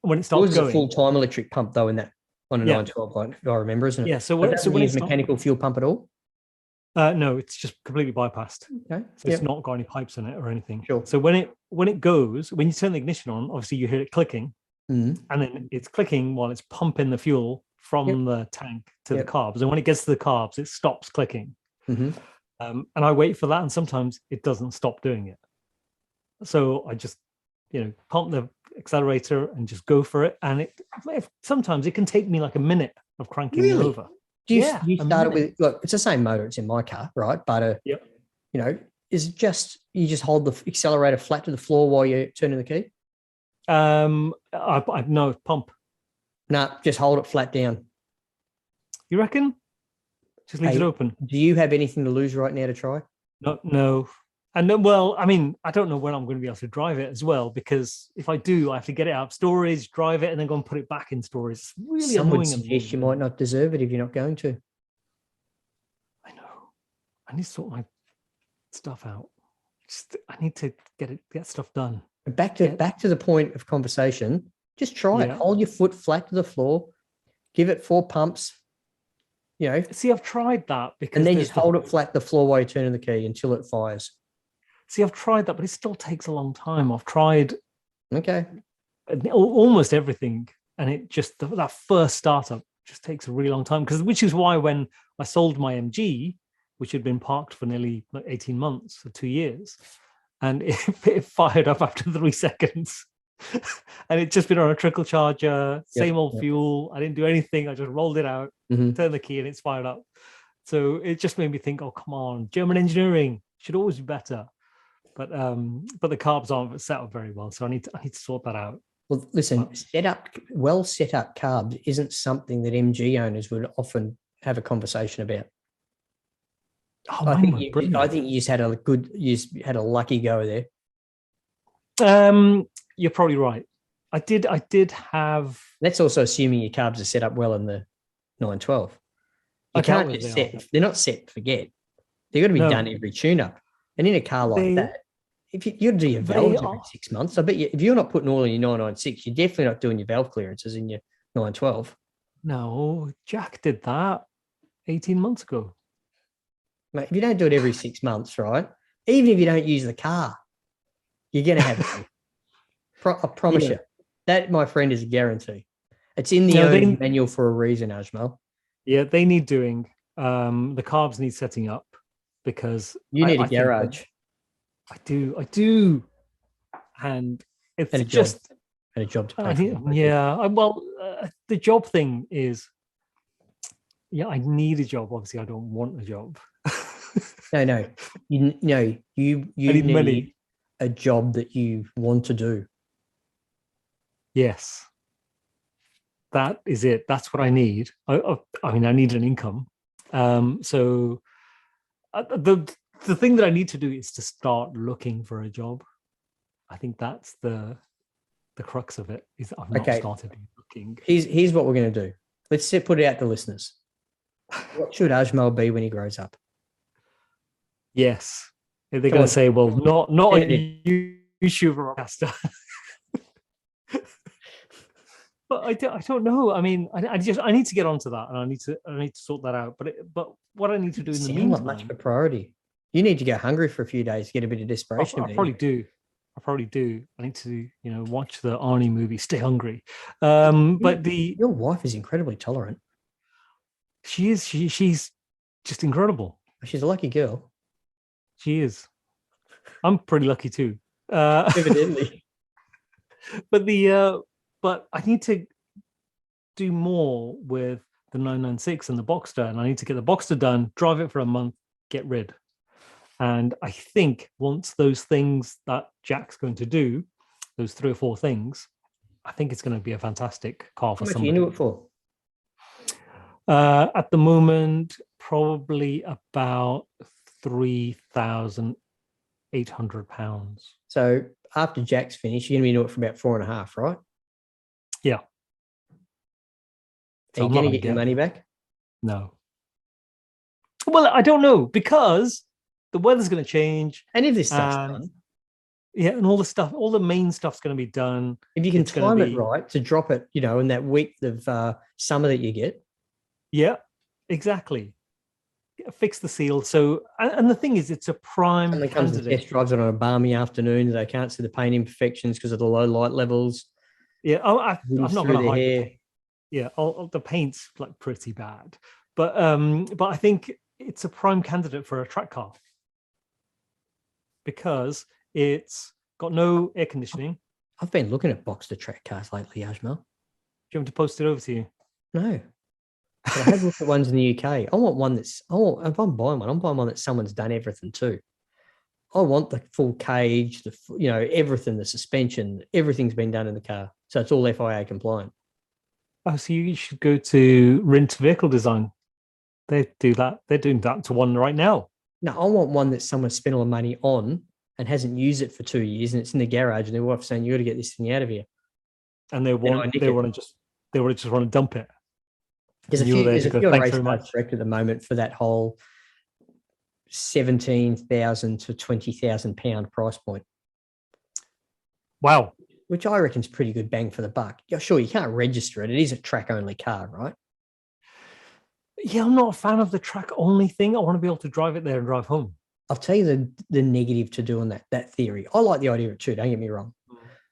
when it starts going, a full-time electric pump though on a 912, I remember, isn't it? Yeah. So when it's mechanical fuel pump at all? No, it's just completely bypassed. Okay. So it's not got any pipes in it or anything. Sure. So when it goes, when you turn the ignition on, obviously you hear it clicking, and then it's clicking while it's pumping the fuel from the tank to the carbs. And when it gets to the carbs, it stops clicking. And I wait for that, and sometimes it doesn't stop doing it. So I just, pump the accelerator and just go for it. And sometimes it can take me like a minute of cranking it over. You started with, look, it's the same motor, it's in my car, right? But is it just, you just hold the accelerator flat to the floor while you're turning the key? No, pump. No, just hold it flat down. You reckon? Just leave it open. Do you have anything to lose right now to try? No. And then, well, I mean, I don't know when I'm going to be able to drive it as well, because if I do, I have to get it out of storage, drive it, and then go and put it back in storage. It's really annoying. Would suggest you might not deserve it if you're not going to. I know. I need to sort my stuff out. I need to get stuff done. Back to the point of conversation. Just try it. Hold your foot flat to the floor. Give it 4 pumps. See, I've tried that, because and then just hold it flat to the floor while you're turning the key until it fires. See, I've tried that, but it still takes a long time. I've tried almost everything and it just that first startup just takes a really long time, which is why when I sold my MG, which had been parked for nearly 18 months or 2 years, and it fired up after 3 seconds. And it'd just been on a trickle charger, same old fuel. I didn't do anything. I just rolled it out, turned the key, and it's fired up. So it just made me think, oh, come on, German engineering should always be better. But the carbs aren't set up very well, so I need to sort that out. Well, listen, well set up carbs isn't something that MG owners would often have a conversation about. Oh, I think you just had a lucky go there. You're probably right. I did have. That's also assuming your carbs are set up well in the 912. You can't just set. They're not set to forget. They've got to be done every tune-up. And in a car like that, if you got to do your valves every 6 months, I bet you if you're not putting oil in your 996, you're definitely not doing your valve clearances in your 912. No, Jack did that 18 months ago. Mate, if you don't do it every 6 months, right? Even if you don't use the car, you're going to have it. I promise you. That, my friend, is a guarantee. It's in the manual for a reason, Ajmal. Yeah, they need doing. The carbs need setting up because you need a garage. I do, and it's and a job to pay for. Yeah, the job thing is. Yeah, I need a job. Obviously, I don't want a job. No. You need money. A job that you want to do. Yes, that is it. That's what I need. I need an income. So the thing that I need to do is to start looking for a job. I think that's the crux of it. Is I've not started looking. Here's what we're going to do. Let's put it out to listeners. What should Ajmal be when he grows up? Yes, they're going to say, "Well, not a YouTuber podcaster." But I don't know. I mean, I need to get onto that, and I need to sort that out. But what I need to do in the meantime, not much of a priority. You need to go hungry for a few days to get a bit of desperation. I probably do. I need to, watch the Arnie movie, Stay Hungry. But your wife is incredibly tolerant. She is. She's just incredible. She's a lucky girl. She is. I'm pretty lucky too. Evidently. But I need to do more with the 996 and the Boxster, and I need to get the Boxster done, drive it for a month, get rid. And I think once those things that Jack's going to do, those 3 or 4 things, I think it's going to be a fantastic car for somebody. How much do you do it for? At the moment, probably about £3,800. So after Jack's finished, you're going to be doing it for about 4.5, right? Yeah. So are you going to get your money back? No. Well, I don't know, because the weather's going to change. And if this stuff's done. Yeah, and all the main stuff's going to be done. If you can time it right to drop it, in that week of summer that you get. Yeah, exactly. Fix the seal. So, and the thing is, it's a prime Someone comes and test drives it on a balmy afternoon. They can't see the paint imperfections because of the low light levels. Yeah, I'm not going to hide the paint. Yeah, the paint's like pretty bad, but I think it's a prime candidate for a track car because it's got no air conditioning. I've been looking at Boxster track cars lately, Ajmal. Do you want me to post it over to you? No. But I have looked at ones in the UK. I want one if I'm buying one, I'm buying one that someone's done everything to. I want the full cage, everything, the suspension, everything's been done in the car. So it's all FIA compliant. Oh, so you should go to Rent Vehicle Design. They do that. They're doing that to one right now. No, I want one that someone spent all the money on and hasn't used it for 2 years, and it's in the garage, and their wife's saying, "You got to get this thing out of here." And they want to just want to dump it. There's a few race cars direct at the moment for that whole 17,000 to 20,000 pound price point. Wow. Which I reckon is pretty good bang for the buck. Yeah, sure, you can't register it. It is a track-only car, right? Yeah, I'm not a fan of the track-only thing. I want to be able to drive it there and drive home. I'll tell you the negative to doing that theory. I like the idea of it too, don't get me wrong.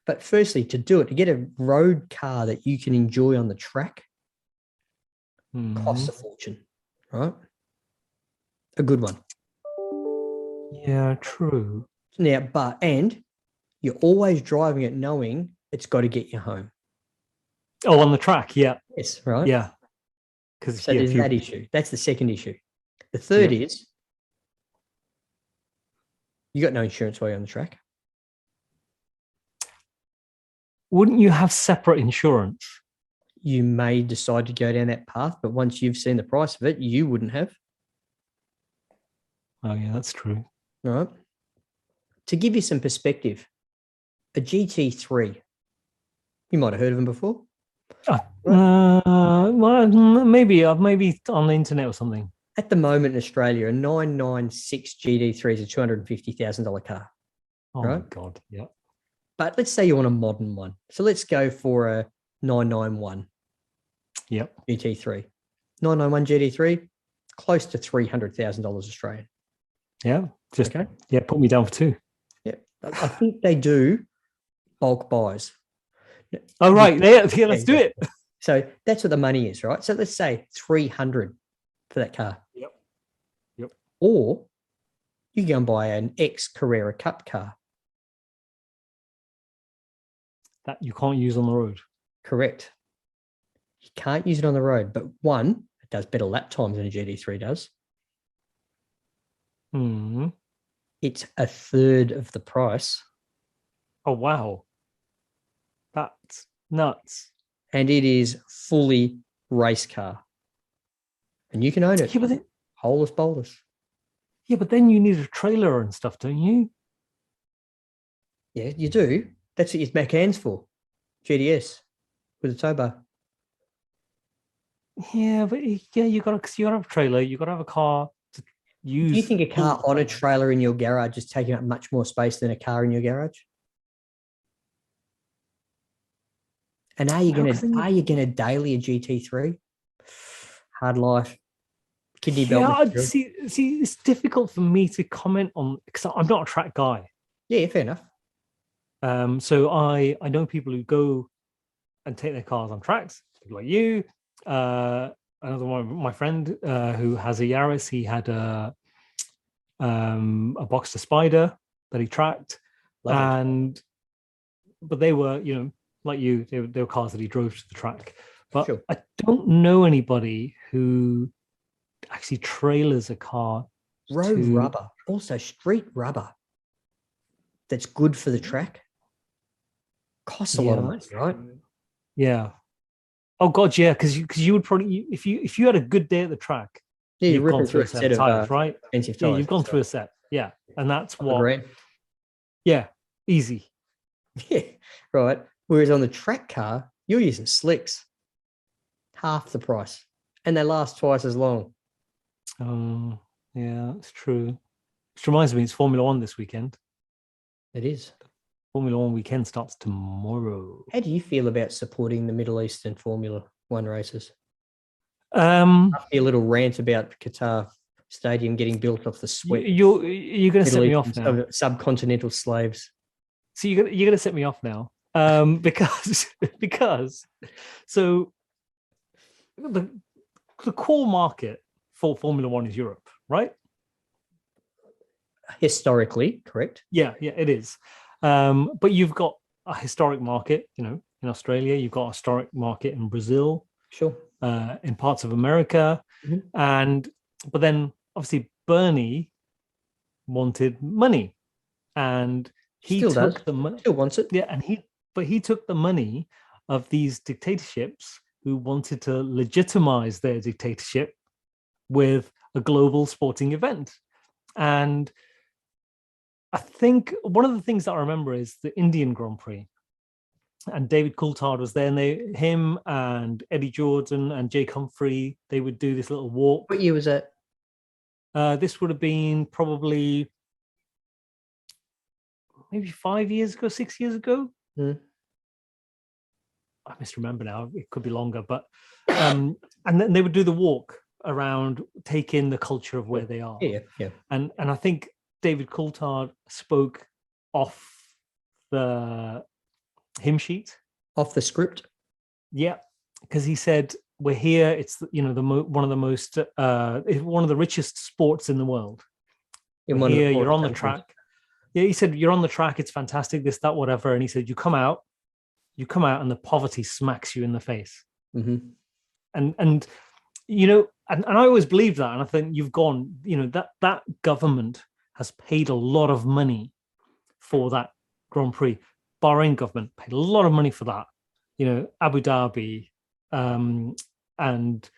But firstly, to do it, to get a road car that you can enjoy on the track, costs a fortune, right? A good one. Yeah, true. Now, and you're always driving it knowing it's got to get you home. Oh, on the track, yeah. Yes, right? Yeah. Because So there's that issue. That's the second issue. The third is you got no insurance while you're on the track. Wouldn't you have separate insurance? You may decide to go down that path, but once you've seen the price of it, you wouldn't have. Oh, yeah, that's true. All right. To give you some perspective, a GT3, you might have heard of them before. Well, maybe on the internet or something. At the moment in Australia, a 996 GT3 is a $250,000 car. Oh, right? my God. Yeah. But let's say you want a modern one. So let's go for a 991 GT3. 991 GT3, close to $300,000 Australian. Yeah. Just, put me down for two. Yeah. I think they do bulk buys. Oh, right. Yeah, let's do it. So that's what the money is, right? So let's say 300 for that car. Yep. Or you go and buy an ex-Carrera Cup car. That you can't use on the road. Correct. You can't use it on the road, but one, it does better lap times than a GT3 does. It's a third of the price. Oh, wow. That's nuts. And it is fully race car. And you can own it. Yeah, but Holeless boulders. Yeah, but then you need a trailer and stuff, don't you? Yeah, you do. That's what your Macan's for. GDS with a tow bar. Yeah, but you gotta have a trailer, you gotta have a car to use. Do you think a car on a trailer in your garage is taking up much more space than a car in your garage? And are you gonna daily a GT3? Hard life. Kidney belt. Yeah, see, it's difficult for me to comment on because I'm not a track guy. Yeah, fair enough. So I know people who go and take their cars on tracks, people like you. Another one, my friend who has a Yaris, he had a Boxster Spider that he tracked, but they were, like you, they were cars that he drove to the track. But I don't know anybody who actually trailers a car. Road rubber, also street rubber. That's good for the track. Costs a lot of money, right? Yeah. Oh God, yeah, because you would probably if you had a good day at the track, you've gone through a set of tires, right? Expensive tires. Yeah, you've gone through a set, yeah, and that's what. Right. Yeah, easy. Yeah, right. Whereas on the track car, you're using slicks, half the price, and they last twice as long. Oh, yeah, that's true. Which reminds me, it's Formula One this weekend. It is. Formula One weekend starts tomorrow. How do you feel about supporting the Middle Eastern Formula One races? After a little rant about Qatar Stadium getting built off the sweat. You're going to set me off now. Subcontinental slaves. So you're going to set me off now, because so the core market for Formula One is Europe, right? Historically, correct. Yeah, it is. But you've got a historic market, in Australia. You've got a historic market in Brazil. Sure. In parts of America. Mm-hmm. But then obviously Bernie wanted money, and he still took does. the money. Still wants it. Yeah, and he took the money of these dictatorships who wanted to legitimize their dictatorship with a global sporting event. And I think one of the things that I remember is the Indian Grand Prix. And David Coulthard was there, and him and Eddie Jordan and Jake Humphrey, they would do this little walk. What year was that? This would have been probably maybe 5 years ago, 6 years ago. I misremember now. It could be longer, but and then they would do the walk around, take in the culture of where they are. Yeah. And I think David Coulthard spoke off the hymn sheet. Off the script. Yeah, because he said, we're here. It's, you know, one of the most, one of the richest sports in the world. In We're one of the here, you're poorest on the countries. track. Yeah, he said, you're on the track. It's fantastic, this, that, whatever. And he said, you come out and the poverty smacks you in the face. Mm-hmm. And you know, and I always believed that. And I think you've gone, you know, that government has paid a lot of money for that Grand Prix. Bahrain government paid a lot of money for that. You know, Abu Dhabi and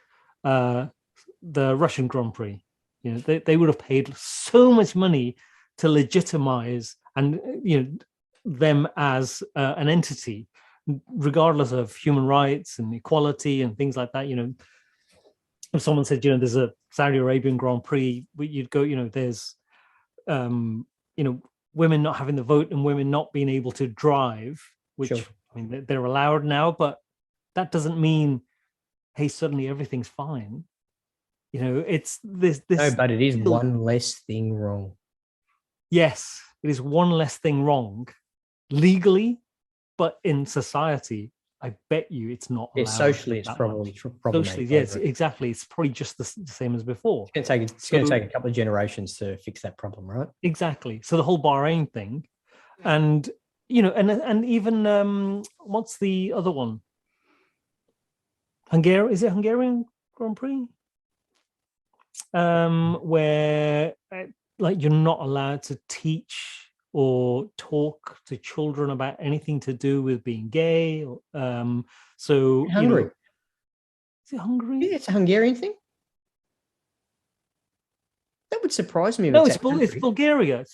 the Russian Grand Prix. You know, they would have paid so much money to legitimize and, you know, them as an entity, regardless of human rights and equality and things like that. You know, if someone said, you know, there's a Saudi Arabian Grand Prix, you'd go, you know, there's, you know, women not having the vote and women not being able to drive, which, Sure. I mean, they're allowed now, but that doesn't mean, hey, suddenly everything's fine. You know, it's this. No, but it is one less thing wrong. Yes, it is one less thing wrong legally, but in society, I bet you it's not allowed. Yeah, socially, it's probably problematic. Socially, yes, exactly. It's probably just the same as before. It's going to take a couple of generations to fix that problem, right? Exactly. So the whole Bahrain thing, and you know, and even what's the other one? Hungary, is it Hungarian Grand Prix? Where like you're not allowed to teach or talk to children about anything to do with being gay. So Hungary. You know, is it Hungary? Yeah, it's a Hungarian thing. That would surprise me. No, it's Bulgaria.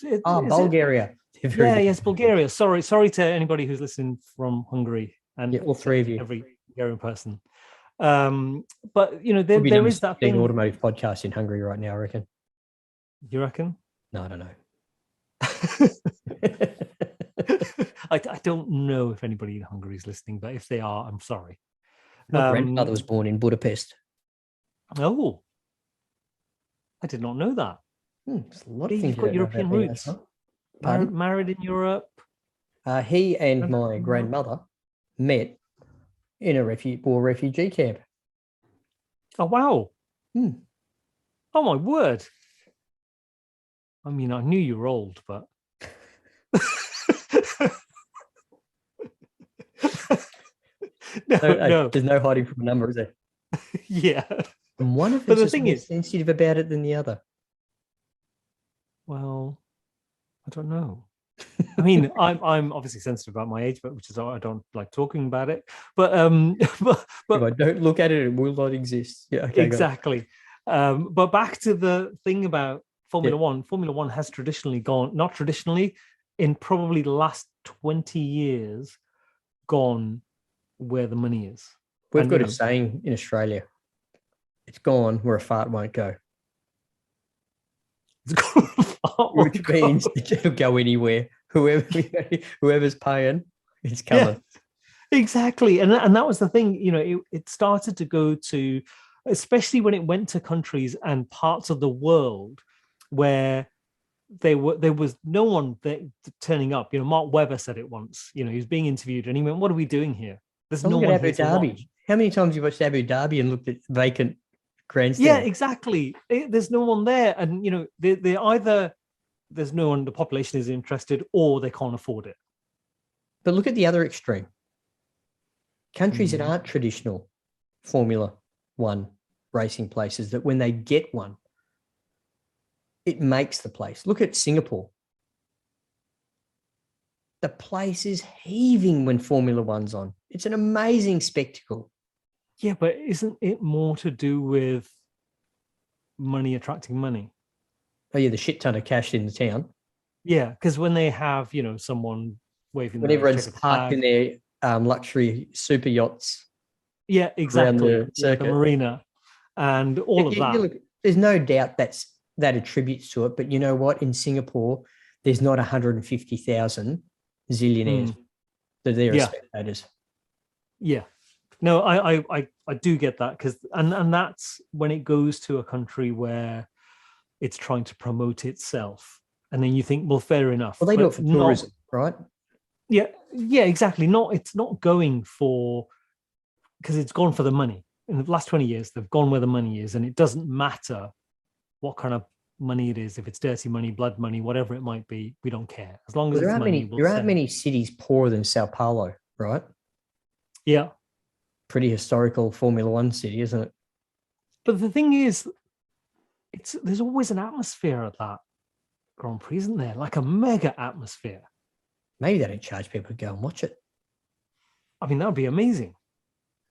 Bulgaria. Yes, Bulgaria. Sorry to anybody who's listening from Hungary, and all three of you, every Hungarian person. But you know, there is that thing. Automotive podcast in Hungary right now, I reckon. You reckon? No, I don't know. I don't know if anybody in Hungary is listening, but if they are, I'm sorry. My grandmother was born in Budapest. Oh, I did not know that. There's a lot of things. You've got European roots. Married in Europe. He and my grandmother met in a war refugee camp. Oh, wow. Oh, my word. I mean, I knew you were old, but... No. There's no hiding from a number, is there? Yeah. And one of us is more sensitive about it than the other. Well, I don't know. I mean, I'm obviously sensitive about my age, but which is why I don't like talking about it. But if I don't look at it, it will not exist. Yeah, okay, exactly. But back to the thing about Formula One. Formula One has not traditionally, in probably the last 20 years, gone where the money is. We've got a saying in Australia: "It's gone where a fart won't go." Which means it'll go anywhere. Whoever's paying, it's coming. Yeah, exactly. And that was the thing, you know, it started to go to, especially when it went to countries and parts of the world where there was no one turning up. You know, Mark Webber said it once, you know, he was being interviewed and he went, "What are we doing here? There's no one here to watch." How many times have you watched Abu Dhabi and looked at vacant grandstand? Yeah, exactly. There's no one there. And, you know, they either there's no one, the population is interested, or they can't afford it. But look at the other extreme. Countries that aren't traditional Formula One racing places, that when they get one, it makes the place. Look at Singapore. The place is heaving when Formula One's on. It's an amazing spectacle. Yeah, but isn't it more to do with money attracting money? Oh, yeah, the shit ton of cash in the town. Yeah, because when they have, you know, someone waving... When everyone's parked in their luxury super yachts. Yeah, exactly. Around the circuit. The marina and all of that. Look, there's no doubt that attributes to it, but you know what? In Singapore, there's not 150,000 zillionaires that are there as spectators. Yeah. No, I do get that, because and that's when it goes to a country where it's trying to promote itself, and then you think, well, fair enough. Well, they do it for tourism, right? Yeah, Yeah, exactly. It's not going for, because it's gone for the money. In the last 20 years, they've gone where the money is, and it doesn't matter what kind of money it is. If it's dirty money, blood money, whatever it might be, we don't care. As long as Well, it's money, we'll there aren't sell. many cities poorer than Sao Paulo, right? Yeah. Pretty historical Formula One city, isn't it? But the thing is, there's always an atmosphere at that Grand Prix, isn't there? Like a mega atmosphere. Maybe they don't charge people to go and watch it. I mean, that would be amazing.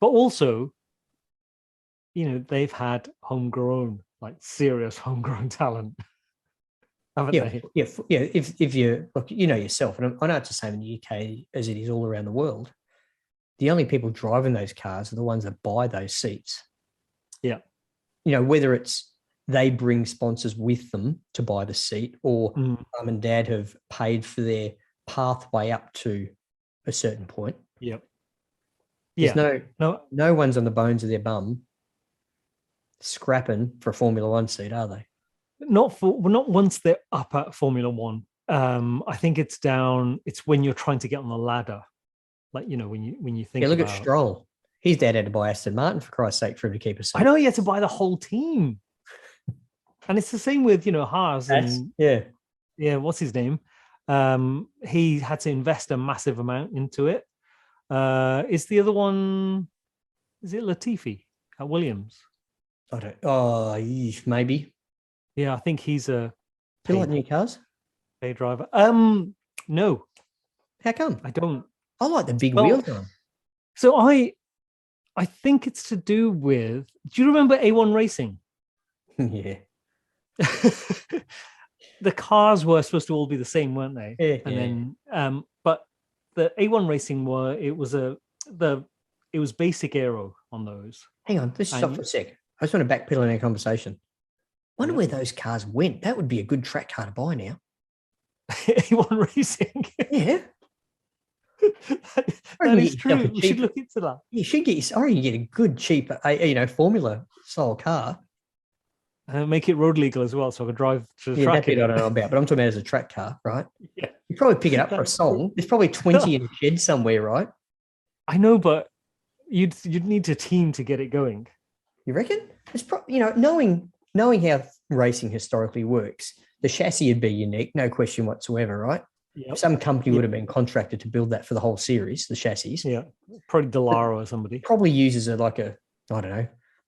But also, they've had homegrown, like serious homegrown talent, haven't they? Yeah. If you look, yourself, and I know it's the same in the UK as it is all around the world. The only people driving those cars are the ones that buy those seats. Yeah. Whether it's they bring sponsors with them to buy the seat, or mum and dad have paid for their pathway up to a certain point. Yep. There's no one's on the bones of their bum scrapping for a Formula One seat, are they? Not once they're up at Formula One. I think it's when you're trying to get on the ladder. Like, when you think look at Stroll. His dad had to buy Aston Martin, for Christ's sake, for him to keep a seat. I know, he had to buy the whole team. And it's the same with, Haas. Yeah, what's his name? He had to invest a massive amount into it. Is the other one, is it Latifi at Williams? I don't. Oh, maybe. Yeah, I think he's a. Do you like new cars? Pay driver. No. How come? I don't. I like the big wheels on. So I think it's to do with. Do you remember A1 Racing? Yeah. The cars were supposed to all be the same, weren't they? Yeah. And then, but the A1 Racing it was basic aero on those. Hang on, let's stop for a sec. I just want to backpedal in our conversation. Wonder where those cars went. That would be a good track car to buy now. A1 Racing. Yeah. that is true. You should look into that. You should get. I reckon you get a good, cheap, Formula style car. Make it road legal as well, so I could drive to the track. That bit I don't know about, but I'm talking about as a track car, right? Yeah. You probably pick it up for a song. There's probably 20 in a shed somewhere, right? I know, but you'd need a team to get it going. You reckon? It's knowing how racing historically works, the chassis would be unique, no question whatsoever, right? Yep. Some company would have been contracted to build that for the whole series, the chassis. Yeah, probably Dallara or somebody. Probably uses a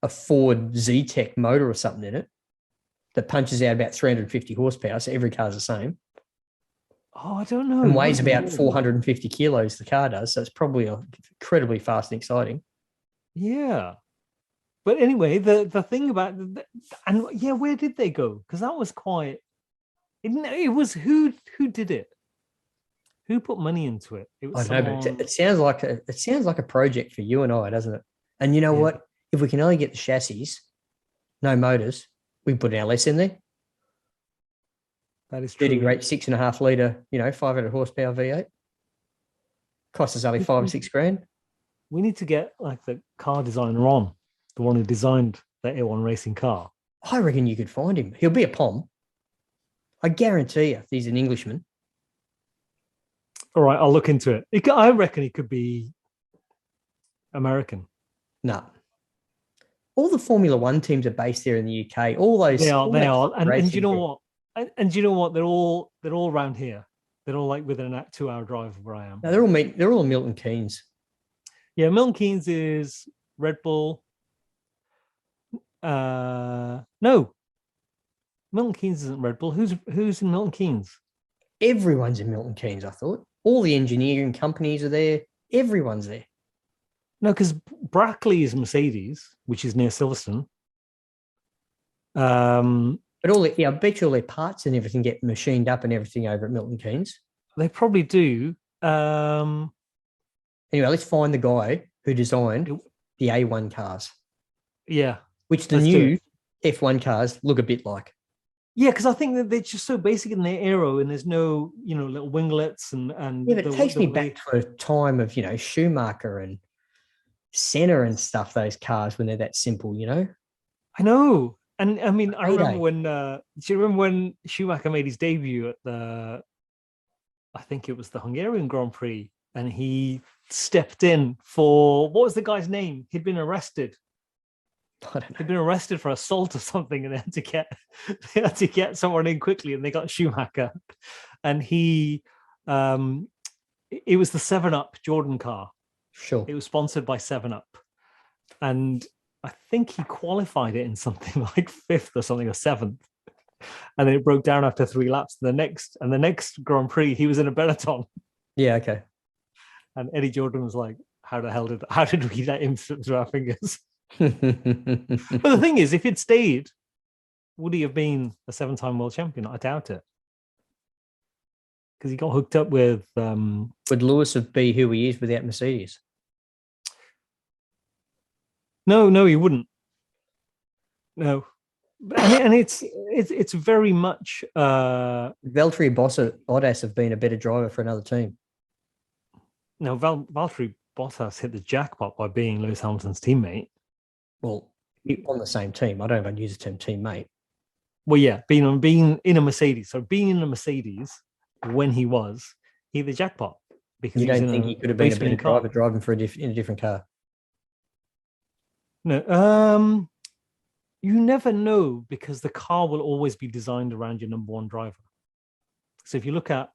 Ford Z-Tech motor or something in it that punches out about 350 horsepower, so every car's the same. Oh, I don't know. And weighs about 450 kilos, the car does, so it's probably incredibly fast and exciting. Yeah. But anyway, the thing about where did they go? Because that was quite. It was who did it? Who put money into it? It was. I know, but it sounds like a project for you and I, doesn't it? And you know what? If we can only get the chassis, no motors, we can put an LS in there. That is true. 30 great 6.5 litre, 500 horsepower V8. Costs us only $5 or $6 grand. We need to get like the car designer on, the one who designed the A1 Racing car. I reckon you could find him. He'll be a POM. I guarantee you, he's an Englishman. All right, I'll look into it. I reckon he could be American. No. All the Formula One teams are based there in the UK. All those they are. And you know what? And you know what? They're all around here. They're all like within a 2-hour drive of where I am. No, they're all Milton Keynes. Yeah, Milton Keynes is Red Bull. No, Milton Keynes isn't Red Bull. Who's in Milton Keynes? Everyone's in Milton Keynes, I thought. All the engineering companies are there. Everyone's there. No, because Brackley is Mercedes, which is near Silverstone. But I bet you all their parts and everything get machined up and everything over at Milton Keynes. They probably do. Anyway, let's find the guy who designed the A1 cars. Yeah. Which the new F1 cars look a bit like. Yeah, because I think that they're just so basic in their aero, and there's no, little winglets and. Yeah, but it takes me back to a time of, Schumacher and Senna and stuff. Those cars when they're that simple, I know, and I mean, I remember when. Do you remember when Schumacher made his debut at I think it was the Hungarian Grand Prix, and he stepped in for, what was the guy's name? He'd been arrested. I don't know. He'd been arrested for assault or something, and they had to get someone in quickly, and they got Schumacher. And it was the 7-Up Jordan car. Sure. It was sponsored by 7-Up. And I think he qualified it in something like 5th or something, or 7th. And then it broke down after 3 laps. The next Grand Prix, he was in a Benetton. Yeah, okay. And Eddie Jordan was like, how did we let him slip through our fingers? But the thing is, if he'd stayed, would he have been a 7-time world champion? I doubt it. Because he got hooked up with... Would Lewis have be who he is without Mercedes? No, he wouldn't. No. And it's very much... Valtteri Bottas have been a better driver for another team. No, Valtteri Bottas hit the jackpot by being Lewis Hamilton's teammate. Well, on the same team. I don't even use the term teammate. Well, yeah, being in a Mercedes. So being in a Mercedes when he hit the jackpot. Because you don't think he could have been a better driver driving in a different car? No. You never know, because the car will always be designed around your number one driver. So if you look at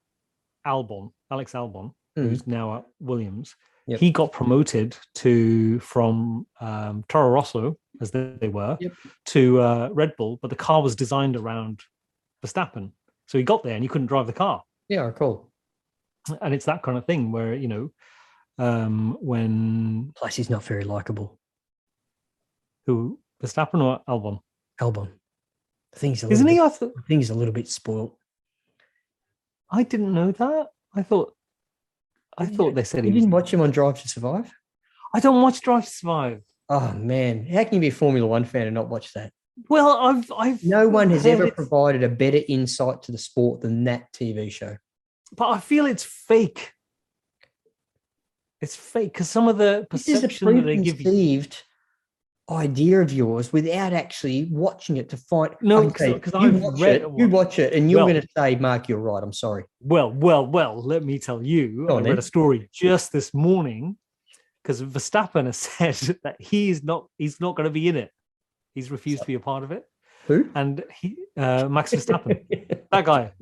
Alex Albon, who's now at Williams, he got promoted from Toro Rosso, as they were, to Red Bull, but the car was designed around Verstappen. So he got there and he couldn't drive the car. Yeah, cool. And it's that kind of thing where, when... Plus, he's not very likable. Who? Verstappen or Albon? Albon. I think he's a little bit spoiled. I didn't know that. I thought they said you didn't watch him on Drive to Survive? I don't watch Drive to Survive. Oh man, how can you be a Formula One fan and not watch that? Well, no one has ever provided a better insight to the sport than that TV show. But I feel it's fake. It's fake because some of the perception that they give you. Idea of yours without actually watching it to find. No, because you watch it, and you're going to say, "Mark, you're right." I'm sorry. Well. Let me tell you. I read a story just this morning because Verstappen has said that he's not going to be in it. He's refused to be a part of it. Who? And Max Verstappen, that guy.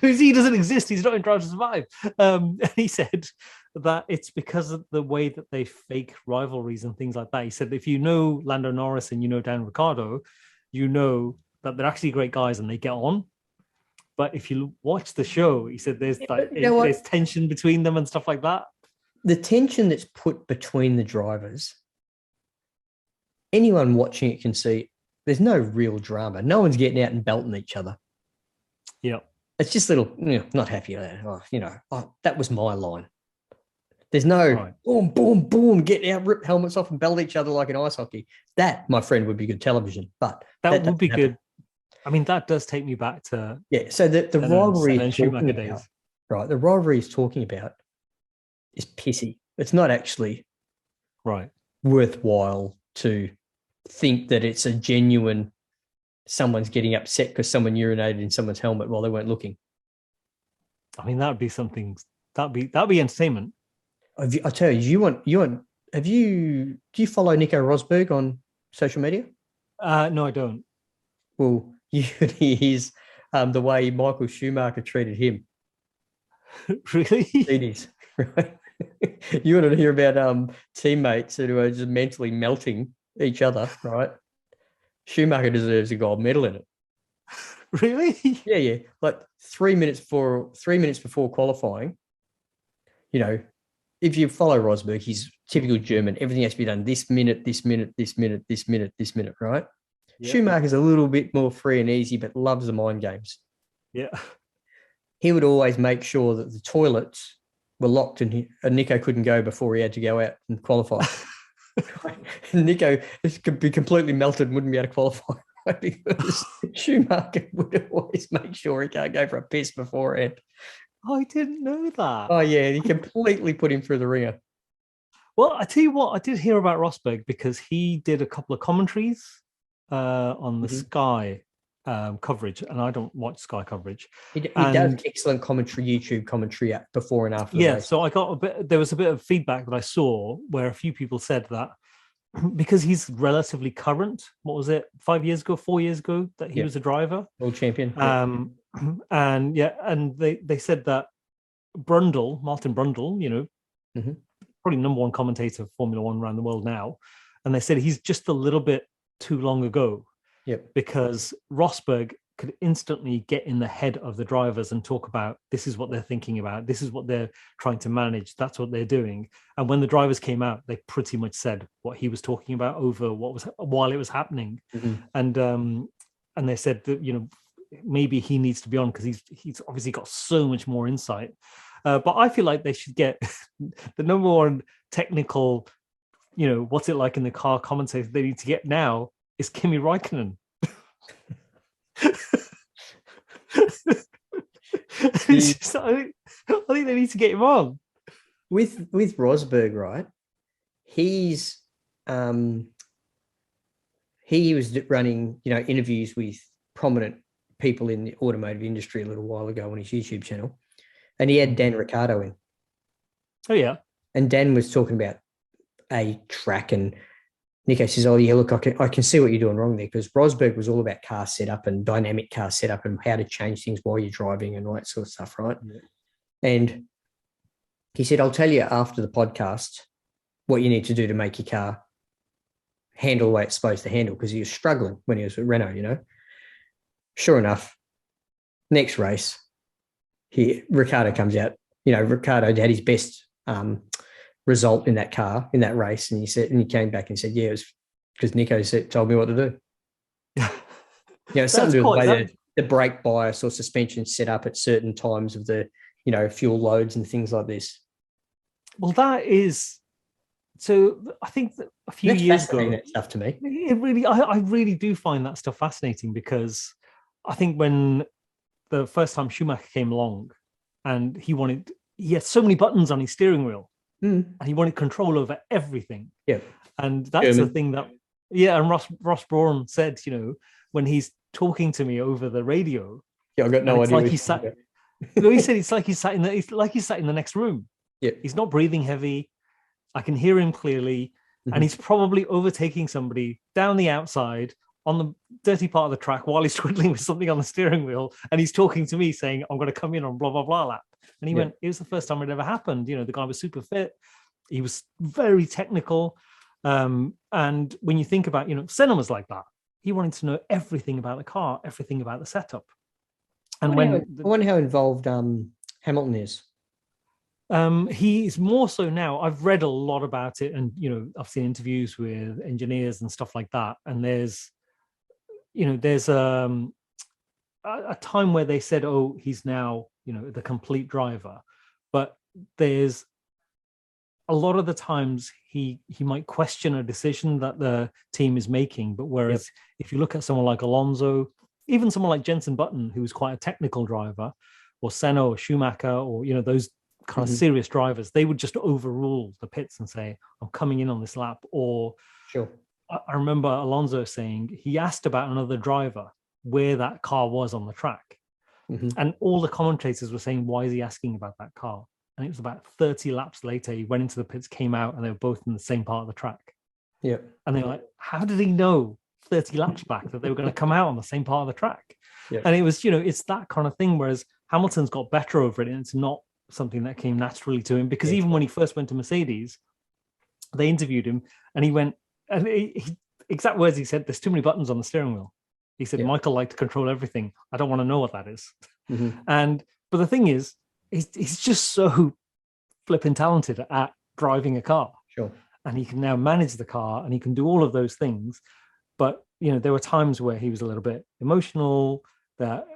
He doesn't exist. He's not in Drive to Survive. And he said that it's because of the way that they fake rivalries and things like that. He said, if you know Lando Norris and you know Dan Ricciardo, you know that they're actually great guys and they get on. But if you watch the show, he said there's there's tension between them and stuff like that. The tension that's put between the drivers, anyone watching it can see there's no real drama. No one's getting out and belting each other. Yeah. It's just little, not happy. That was my line. There's no boom, boom, boom, get out, rip helmets off and belt each other like in ice hockey. That, my friend, would be good television. But that would be good. I mean, that does take me back to... Yeah, so the rivalry is talking about, right, the rivalry is talking about is pissy. It's not actually worthwhile to think that it's a genuine... someone's getting upset because someone urinated in someone's helmet while they weren't looking. I mean, that would be something. That'd be entertainment. I tell you, do you follow Nico Rosberg on social media? No, I don't. Well, you could hear the way Michael Schumacher treated him. Really? It is, right? You want to hear about teammates who are just mentally melting each other, right? Schumacher deserves a gold medal in it. Really? Yeah. Like 3 minutes before qualifying, if you follow Rosberg, he's typical German. Everything has to be done this minute, right? Yeah. Schumacher's a little bit more free and easy, but loves the mind games. Yeah. He would always make sure that the toilets were locked and Nico couldn't go before he had to go out and qualify. Nico could be completely melted and wouldn't be able to qualify because Schumacher would always make sure he can't go for a piss beforehand. I didn't know that. Oh, yeah, he completely put him through the ringer. Well, I tell you what, I did hear about Rosberg because he did a couple of commentaries on the Sky coverage, and I don't watch Sky coverage. He does excellent commentary, YouTube commentary before and after. Yeah, so I got there was a bit of feedback that I saw where a few people said that because he's relatively current. What was it? 5 years ago, 4 years ago that he was a driver, world champion. And they said that Martin Brundle, probably number one commentator of Formula One around the world now, and they said he's just a little bit too long ago. Because Rosberg could instantly get in the head of the drivers and talk about this is what they're thinking about, this is what they're trying to manage, that's what they're doing. And when the drivers came out, they pretty much said what he was talking about while it was happening. And they said that maybe he needs to be on because he's obviously got so much more insight. But I feel like they should get the number one technical, what's it like in the car commentator they need to get now is Kimi Räikkönen. I think they need to get him on. With Rosberg, right? He was running, interviews with prominent people in the automotive industry a little while ago on his YouTube channel, and he had Dan Ricciardo in. Oh yeah, and Dan was talking about a track, and Nico says, "Oh yeah, look, I can see what you're doing wrong there," because Rosberg was all about car setup and dynamic car setup and how to change things while you're driving and all that sort of stuff, right? Yeah. And he said, "I'll tell you after the podcast what you need to do to make your car handle the way it's supposed to handle," because he was struggling when he was at Renault, Sure enough, next race, Ricciardo comes out. Ricciardo had his best result in that car, in that race. And he came back and said, yeah, it was because Nico told me what to do. Something to do with the way the brake bias or suspension set up at certain times of the, fuel loads and things like this. Well, that is, so I think that a few years ago, that stuff to me. I really do find that stuff fascinating, because I think when the first time Schumacher came along and he had so many buttons on his steering wheel, and he wanted control over everything. Yeah. And that's the thing that, and Ross Brawn said, when he's talking to me over the radio. Yeah, I got no idea. Like he said it's like he's sat in the next room. Yeah. He's not breathing heavy. I can hear him clearly. And he's probably overtaking somebody down the outside on the dirty part of the track while he's twiddling with something on the steering wheel. And he's talking to me saying, I'm going to come in on blah, blah, blah lap. And he went, it was the first time it ever happened. The guy was super fit. He was very technical. And when you think about, Senna was like that. He wanted to know everything about the car, everything about the setup. And I wonder how involved Hamilton is. He's more so now. I've read a lot about it, and I've seen interviews with engineers and stuff like that. And there's a time where they said, "Oh, he's now the complete driver," but there's a lot of the times he might question a decision that the team is making. But whereas if you look at someone like Alonso, even someone like Jenson Button, who's quite a technical driver, or Senna or Schumacher, or those kind of serious drivers, they would just overrule the pits and say, I'm coming in on this lap. Or sure. I remember Alonso saying he asked about another driver where that car was on the track. And all the commentators were saying, why is he asking about that car? And it was about 30 laps later, he went into the pits, came out, and they were both in the same part of the track. Yeah. And they're like, how did he know 30 laps back that they were going to come out on the same part of the track? Yeah. And it was, it's that kind of thing, whereas Hamilton's got better over it, and it's not something that came naturally to him, because even when he first went to Mercedes, they interviewed him, and he went, and he exact words he said, there's too many buttons on the steering wheel. He said, Michael liked to control everything. I don't want to know what that is. But the thing is, he's just so flipping talented at driving a car. Sure. And he can now manage the car, and he can do all of those things. But, there were times where he was a little bit emotional, but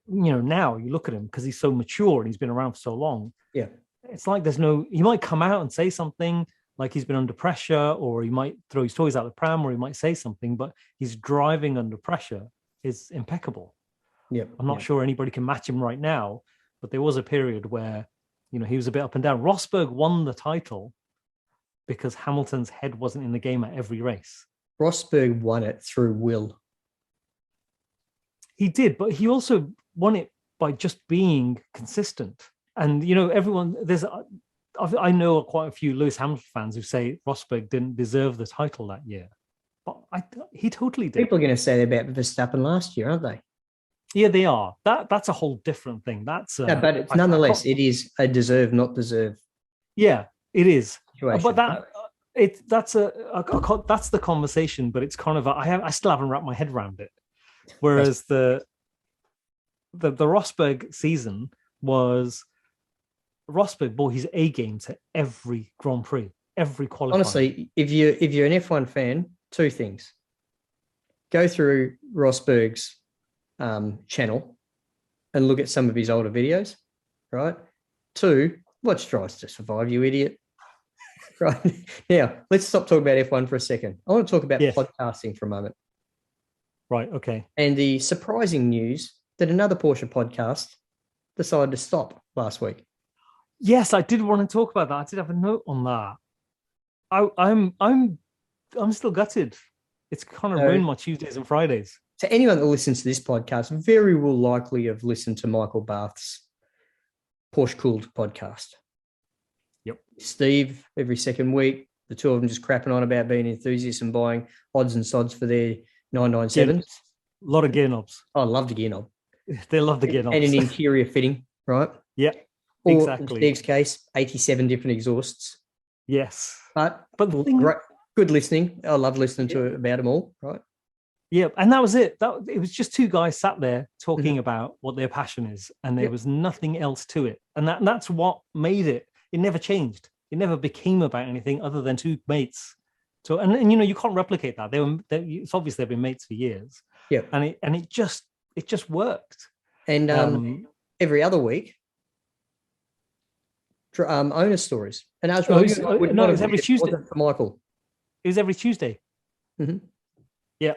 now you look at him, because he's so mature and he's been around for so long. Yeah. It's like he might come out and say something like he's been under pressure, or he might throw his toys out the pram, or he might say something, but his driving under pressure is impeccable. Yeah. I'm not sure anybody can match him right now, but there was a period where, he was a bit up and down. Rosberg won the title because Hamilton's head wasn't in the game at every race. Rosberg won it through will. He did, but he also won it by just being consistent. And everyone I know quite a few Lewis Hamilton fans who say Rosberg didn't deserve the title that year, but he totally did. People are going to say that about Verstappen last year, aren't they? Yeah, they are. That's a whole different thing. That's no, but it's nonetheless, it is a deserve, not deserve. Yeah, it is. Situation. But that's the conversation. But it's kind of I still haven't wrapped my head around it. Whereas the Rosberg season was Rosberg brought his A game to every Grand Prix, every qualifying. Honestly, if you're an F1 fan, two things: go through Rosberg's channel and look at some of his older videos, right? Two, watch Drives to Survive, you idiot. Right. Now, let's stop talking about F1 for a second. I want to talk about podcasting for a moment. Right, okay. And the surprising news that another Porsche podcast decided to stop last week. Yes, I did want to talk about that. I did have a note on that. I'm still gutted. It's kind of ruined my Tuesdays and Fridays. To anyone that listens to this podcast, very will likely have listened to Michael Bath's Porsche Cooled podcast. Yep. Steve, every second week, the two of them just crapping on about being enthusiasts and buying odds and sods for their 997s. A lot of gear knobs. I love the gear knob. They love the gear knobs. And an interior fitting, right? Yeah, or exactly. In Steve's case, 87 different exhausts. Yes. But good listening. I love listening to about them all, right? Yeah, and that was it. It was just two guys sat there talking about what their passion is, and there was nothing else to it. And that's what made it. It never changed. It never became about anything other than two mates. So, and you can't replicate that. It's obvious they've been mates for years. Yeah, and it just worked. And every other week, owner stories. And Ajmal, it was every Tuesday. For Michael, it was every Tuesday. Mm-hmm. Yeah.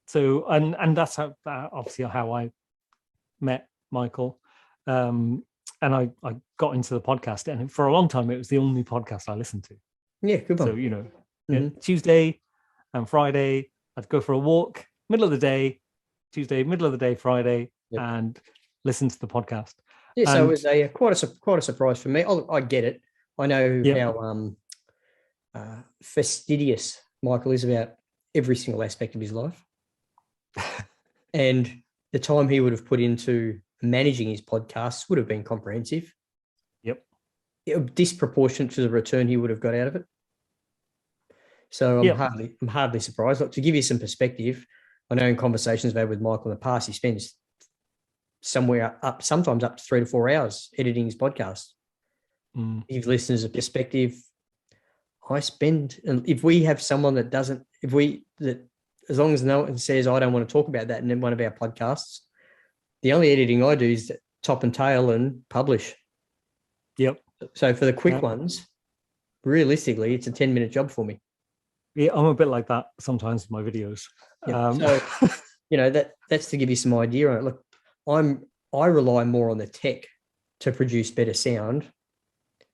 So and that's obviously how I met Michael, and I got into the podcast, and for a long time it was the only podcast I listened to. Yeah, good one. So Tuesday and Friday I'd go for a walk, middle of the day, Tuesday, middle of the day, Friday, and listen to the podcast. Yeah, so it was quite a surprise for me. I get it. I know how fastidious Michael is about every single aspect of his life. And the time he would have put into managing his podcasts would have been comprehensive. Yep. Disproportionate to the return he would have got out of it. So I'm hardly surprised. Look, to give you some perspective, I know in conversations I've had with Michael in the past, he spends sometimes up to 3 to 4 hours editing his podcast. Give listeners a perspective. If we have someone that doesn't, as long as no one says, I don't want to talk about that in one of our podcasts, the only editing I do is top and tail and publish. Yep. So for the quick ones, realistically, it's a 10-minute job for me. Yeah, I'm a bit like that sometimes with my videos. So, that's to give you some idea on it. Look, I rely more on the tech to produce better sound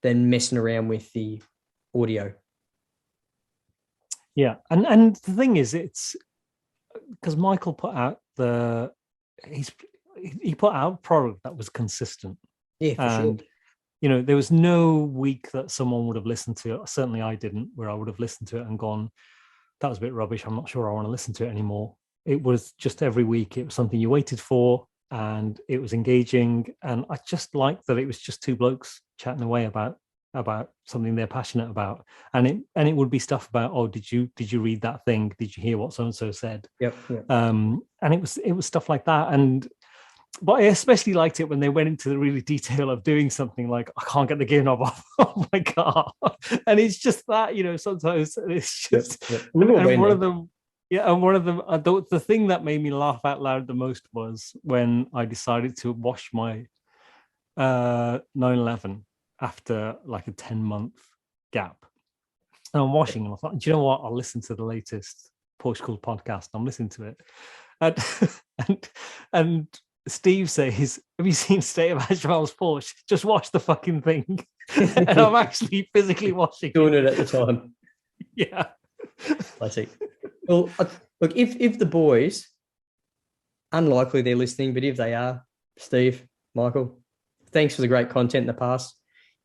than messing around with the audio. Yeah, and the thing is, it's because Michael put out he put out a product that was consistent. Yeah, for sure. There was no week that someone would have listened to it. Certainly I didn't, where I would have listened to it and gone, that was a bit rubbish. I'm not sure I want to listen to it anymore. It was just every week. It was something you waited for, and it was engaging. And I just liked that it was just two blokes chatting away about something they're passionate about, and it would be stuff about, oh, did you read that thing? Did you hear what so and so said? Yep. And it was stuff like that. But I especially liked it when they went into the really detail of doing something like, I can't get the gear knob off my car, and it's just that, sometimes it's just and one of them. Yeah, and one of them, the thing that made me laugh out loud the most was when I decided to wash my 911 after like a 10-month gap. And I'm washing, and I thought, do you know what? I'll listen to the latest Porsche Cool podcast. I'm listening to it, and Steve says, "Have you seen State of Ajmal's Porsche? Just watch the fucking thing." And I'm actually physically watching, doing it at the time. Yeah, I see. Well, look, if the boys unlikely they're listening, but if they are, Steve, Michael, thanks for the great content in the past.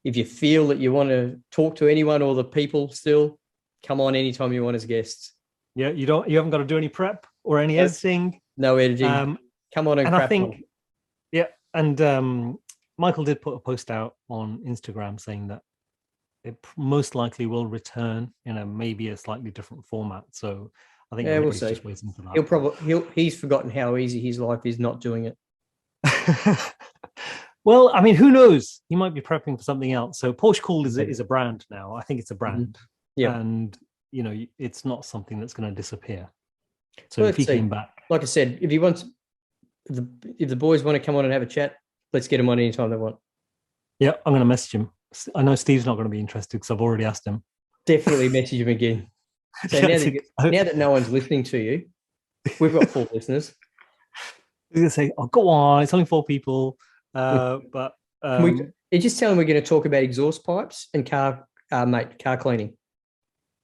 If you feel that you want to talk to anyone or the people still, come on anytime you want as guests. Yeah, you haven't got to do any prep or any editing. No editing. Come on and crap I think, on. Yeah, and Michael did put a post out on Instagram saying that it most likely will return in maybe a slightly different format. So I think we'll see. Just waiting for that. He's forgotten how easy his life is not doing it. Well, I mean, who knows? He might be prepping for something else. So Porsche Cool is a brand now. I think it's a brand. Yeah. And, it's not something that's going to disappear. So if he came back. Like I said, if the boys want to come on and have a chat, let's get them on anytime they want. Yeah, I'm going to message him. I know Steve's not going to be interested because I've already asked him. Definitely message him again. So now that no one's listening to you, we've got 4 listeners. He's going to say, oh, go on, it's only 4 people. But you just tell him we're going to talk about exhaust pipes and car cleaning.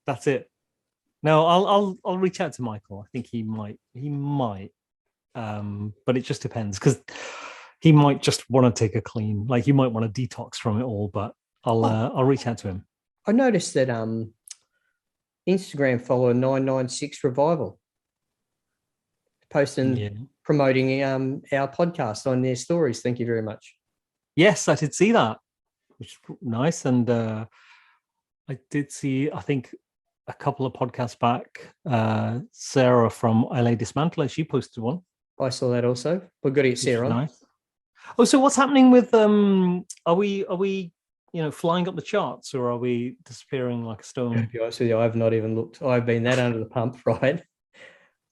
That's it. No, I'll reach out to Michael. I think he might. But it just depends because he might just want to take a clean. Like you might want to detox from it all. But I'll reach out to him. I noticed that Instagram follower 996 Revival posting promoting our podcast on their stories. Thank you very much. Yes, I did see that, which is nice. And I did see, I think, a couple of podcasts back, Sarah from LA Dismantle, she posted one. I saw that also. We've got to get Sarah on. Nice. Oh, so what's happening with are we flying up the charts, or are we disappearing like a stone? To be honest with you, I've not even looked. I've been that under the pump, right?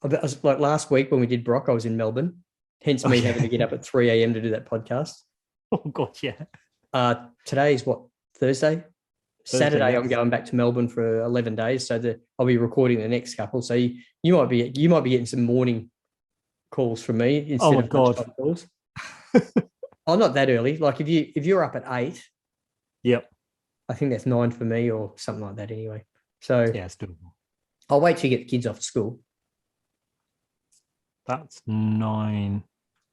I was like last week when we did Brock, I was in Melbourne, hence me having to get up at 3 a.m. to do that podcast. Oh God, yeah. Today's what, Thursday? Saturday, yes. I'm going back to Melbourne for 11 days, so I'll be recording the next couple. So you might be getting some morning calls from me instead of lunchtime calls. Oh, not that early. Like if you're up at 8, yep, I think that's 9 for me or something like that. Anyway, so yeah, it's doable. I'll wait till you get the kids off to school. That's 9.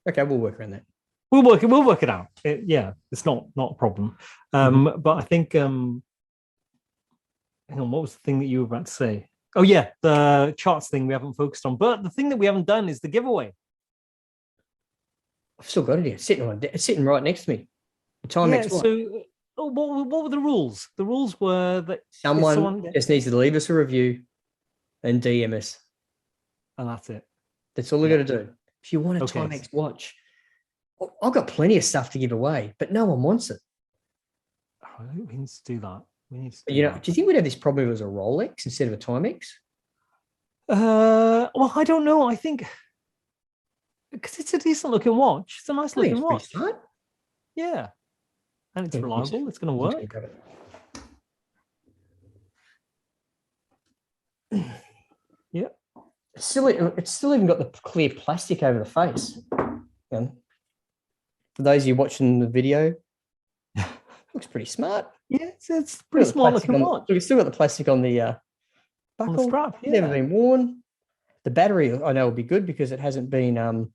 Okay, we'll work around that. We'll work it out. It's not a problem. But I think hang on, what was the thing that you were about to say? Oh yeah, the charts thing we haven't focused on. But the thing that we haven't done is the giveaway. I've still got it here. It's sitting right next to me. The Timex one. So what were the rules? The rules were that someone just needs to leave us a review and DM us. And that's it. That's all we got to do. If you want a Timex watch, I've got plenty of stuff to give away, but no one wants it. We need to do that. Do you think we'd have this problem if it was a Rolex instead of a Timex? Well, I don't know. I think because it's a decent looking watch. It's a nice looking watch. Smart. Yeah. And it's reliable. It's going to work. Yeah. It's still even got the clear plastic over the face. For those of you watching the video, looks pretty smart. Yeah, it's pretty smart looking watch. We've still got the plastic on the buckle. On the strap, yeah. Never been worn. The battery, I know, will be good because it hasn't been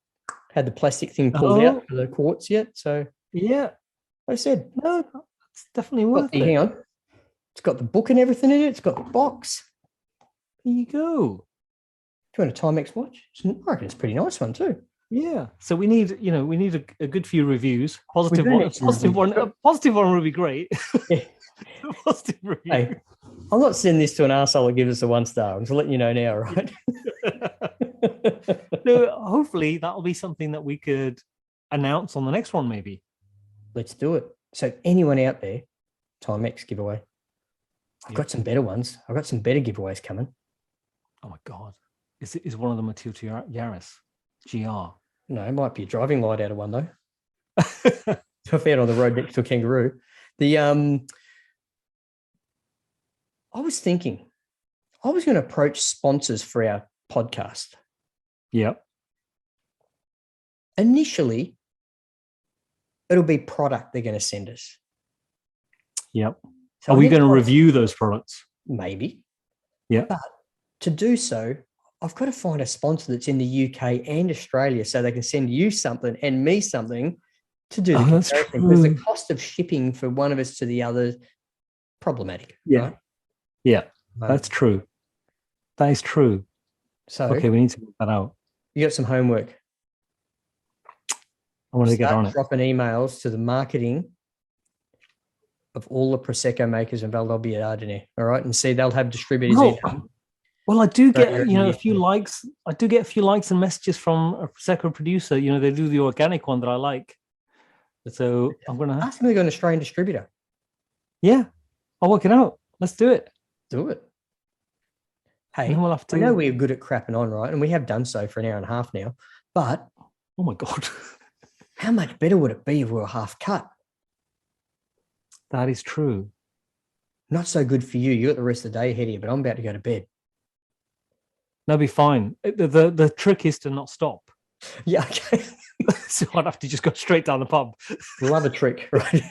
had the plastic thing pulled out for the quartz yet. So yeah, I said no, it's definitely worth it. Hang on, it's got the book and everything in it. It's got the box. There you go. Do you want a Timex watch? I reckon it's a pretty nice one too. Yeah. So we need a good few reviews. Positive one would be great. Yeah. Positive review. Hey, I'm not sending this to an arsehole that gives us a 1 star. I'm just letting you know now, right? So hopefully that'll be something that we could announce on the next one, maybe. Let's do it. So anyone out there, Timex giveaway. I've got some better ones. I've got some better giveaways coming. Oh my God. Is one of them a Toyota Yaris GR? No, it might be a driving light out of one though. I found on the road next to a kangaroo. I was thinking, I was going to approach sponsors for our podcast. Yep. Initially, it'll be product they're going to send us. Yep. So are we going to review those products? Maybe. Yeah. But to do so, I've got to find a sponsor that's in the UK and Australia so they can send you something and me something to do the comparison. Because the cost of shipping for one of us to the other, problematic. Yeah. Right? Yeah, that's true. That is true. So okay, we need to work that out. You got some homework. I want to get on it. Dropping emails to the marketing of all the Prosecco makers in Valdobbiadene, all right? And see, they'll have distributors in. Well, I do get, a few likes. I do get a few likes and messages from a Prosecco producer. They do the organic one that I like. So I'm going to... Ask them to go an Australian distributor. Yeah, I'll work it out. Let's do it. Do it. Hey, we'll have to... I know we're good at crapping on, right? And we have done so for an hour and a half now. But... Oh, my God. How much better would it be if we were half cut? That is true. Not so good for you. You got the rest of the day ahead of you, but I'm about to go to bed. That'll be fine. The trick is to not stop. Yeah, okay. So I'd have to just go straight down the pub. Love a trick, right?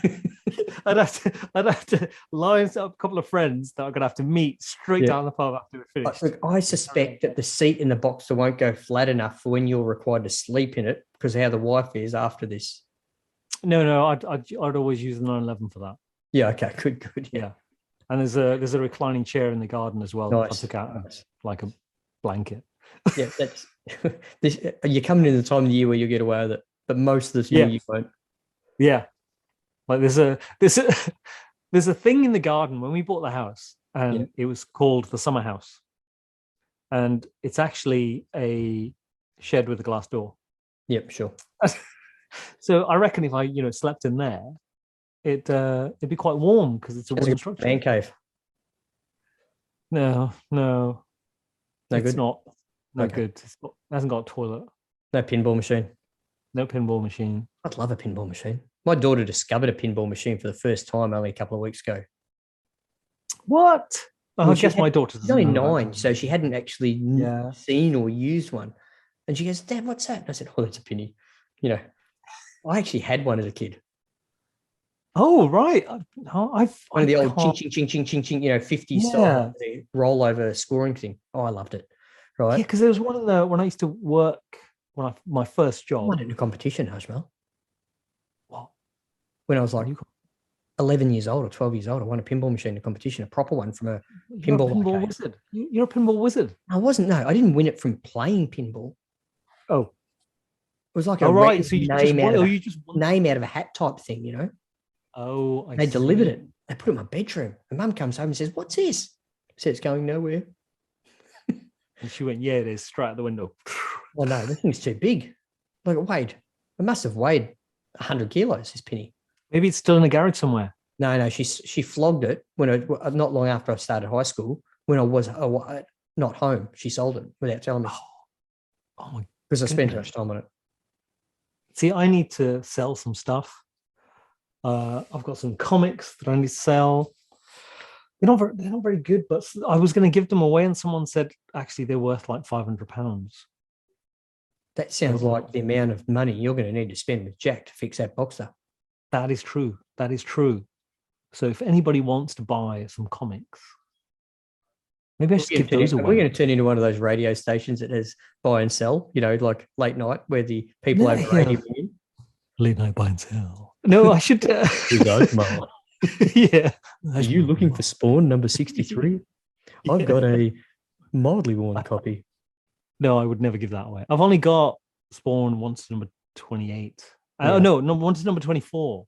I'd have to line up a couple of friends that I'm gonna have to meet straight down the pub after we finish. Look, I suspect that the seat in the Boxster won't go flat enough for when you're required to sleep in it because of how the wife is after this. No, I'd always use the 911 for that. Yeah, okay, good. Yeah. And there's a reclining chair in the garden as well. Nice. I took out like a blanket. Yeah, that's this. You're coming in the time of the year where you'll get away with it, but most of the year you won't. Yeah, like there's a thing in the garden when we bought the house, and it was called the summer house, and it's actually a shed with a glass door. Yep, sure. So I reckon if I slept in there, it'd be quite warm because it's a wooden structure. Man cave. No, good. It's not. No good. It hasn't got a toilet. No pinball machine. No pinball machine. I'd love a pinball machine. My daughter discovered a pinball machine for the first time only a couple of weeks ago. What? I guess my daughter's only 9, so she hadn't actually seen or used one. And she goes, "Dad, what's that?" And I said, "Oh, that's a penny." I actually had one as a kid. Oh, right. One of the old ching, ching, ching, ching, ching, 50s style rollover scoring thing. Oh, I loved it. Right. Yeah, because there was one in when I used to work, my first job. I won it in a competition, Ajmal. What? When I was like 11 years old or 12 years old, I won a pinball machine in a competition, a proper one from a pinball wizard. You're a pinball wizard. I wasn't. No, I didn't win it from playing pinball. Oh. It was like so you name out of a hat type thing, Oh, they delivered it. They put it in my bedroom. And Mum comes home and says, "What's this?" I said, "It's going nowhere." And she went, "Yeah, it is," straight out the window. Well, no, the thing's too big. Like it must have weighed 100 kilos, this penny. Maybe it's still in a garage somewhere. No, she flogged it not long after I started high school. When I was not home, she sold it without telling me. Oh my! Because I spent too much time on it. See, I need to sell some stuff. I've got some comics that I need to sell. They're not very good, but I was going to give them away, and someone said actually they're worth like £500. That sounds like the amount of money you're going to need to spend with Jack to fix that Boxster. That is true. So if anybody wants to buy some comics, maybe I should give those away. We're going to turn into one of those radio stations that has buy and sell, like late night where the people over 80 million. Late night buy and sell. No, I should. Yeah. Are you looking for Spawn number 63? I've got a mildly worn copy. No, I would never give that away. I've only got Spawn once to number 28. Once to number 24.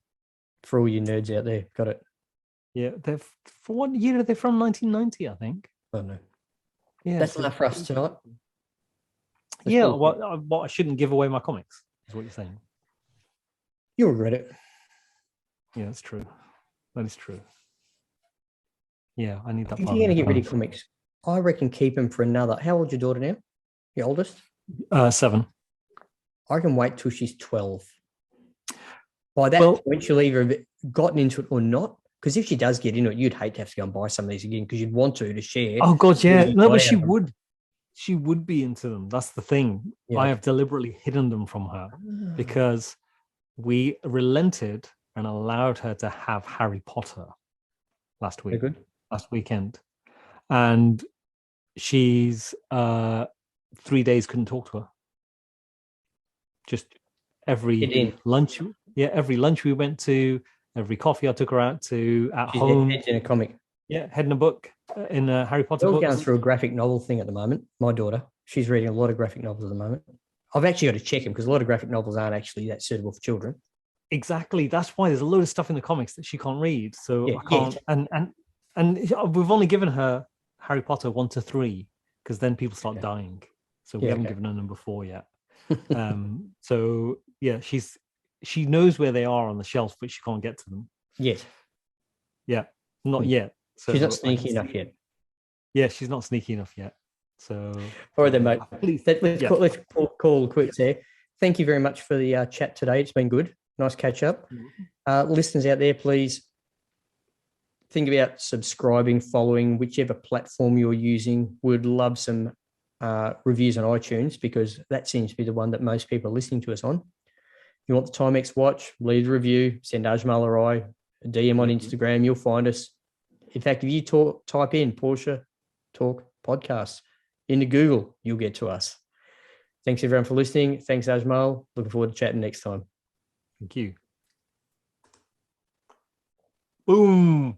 For all you nerds out there, got it. Yeah, for what year are they from? 1990, I think. Oh no. Yeah, that's enough for us tonight. I shouldn't give away my comics, is what you're saying. You'll regret it. Yeah, that's true. That is true. Yeah, I need that. If you're going to get rid of comics, I reckon keep them for another. How old's your daughter now? Your oldest? 7. I can wait till she's 12. By that point, she'll either have gotten into it or not. Because if she does get into it, you'd hate to have to go and buy some of these again because you'd want to share. Oh God, yeah. No, but she would. She would be into them. That's the thing. Yeah. I have deliberately hidden them from her because we relented and allowed her to have Harry Potter last weekend. And she's 3 days couldn't talk to her. Just every lunch, every lunch we went to, every coffee I took her out to, at home. Head's in a comic. Yeah, head in a book, in a Harry Potter We're book. going through a graphic novel thing at the moment. My daughter, she's reading a lot of graphic novels at the moment. I've actually got to check them because a lot of graphic novels aren't actually that suitable for children. Exactly. That's why there's a load of stuff in the comics that she can't read. So I can't. And we've only given her Harry Potter 1 to 3 because then people start dying. So we haven't given her number 4 yet. So yeah, she knows where they are on the shelf, but she can't get to them. Yet. Yeah, not yet. So she's not sneaky enough yet. Yeah, she's not sneaky enough yet. So all right then, mate. Let's call quits there. Thank you very much for the chat today. It's been good. Nice catch up. Listeners out there, please think about subscribing, following whichever platform you're using. Would love some reviews on iTunes because that seems to be the one that most people are listening to us on. If you want the Timex watch, leave a review, send Ajmal or I a DM on Instagram. You'll find us. In fact, if you type in Porsche Talk Podcast into Google, you'll get to us. Thanks everyone for listening. Thanks, Ajmal. Looking forward to chatting next time. Thank you. Boom.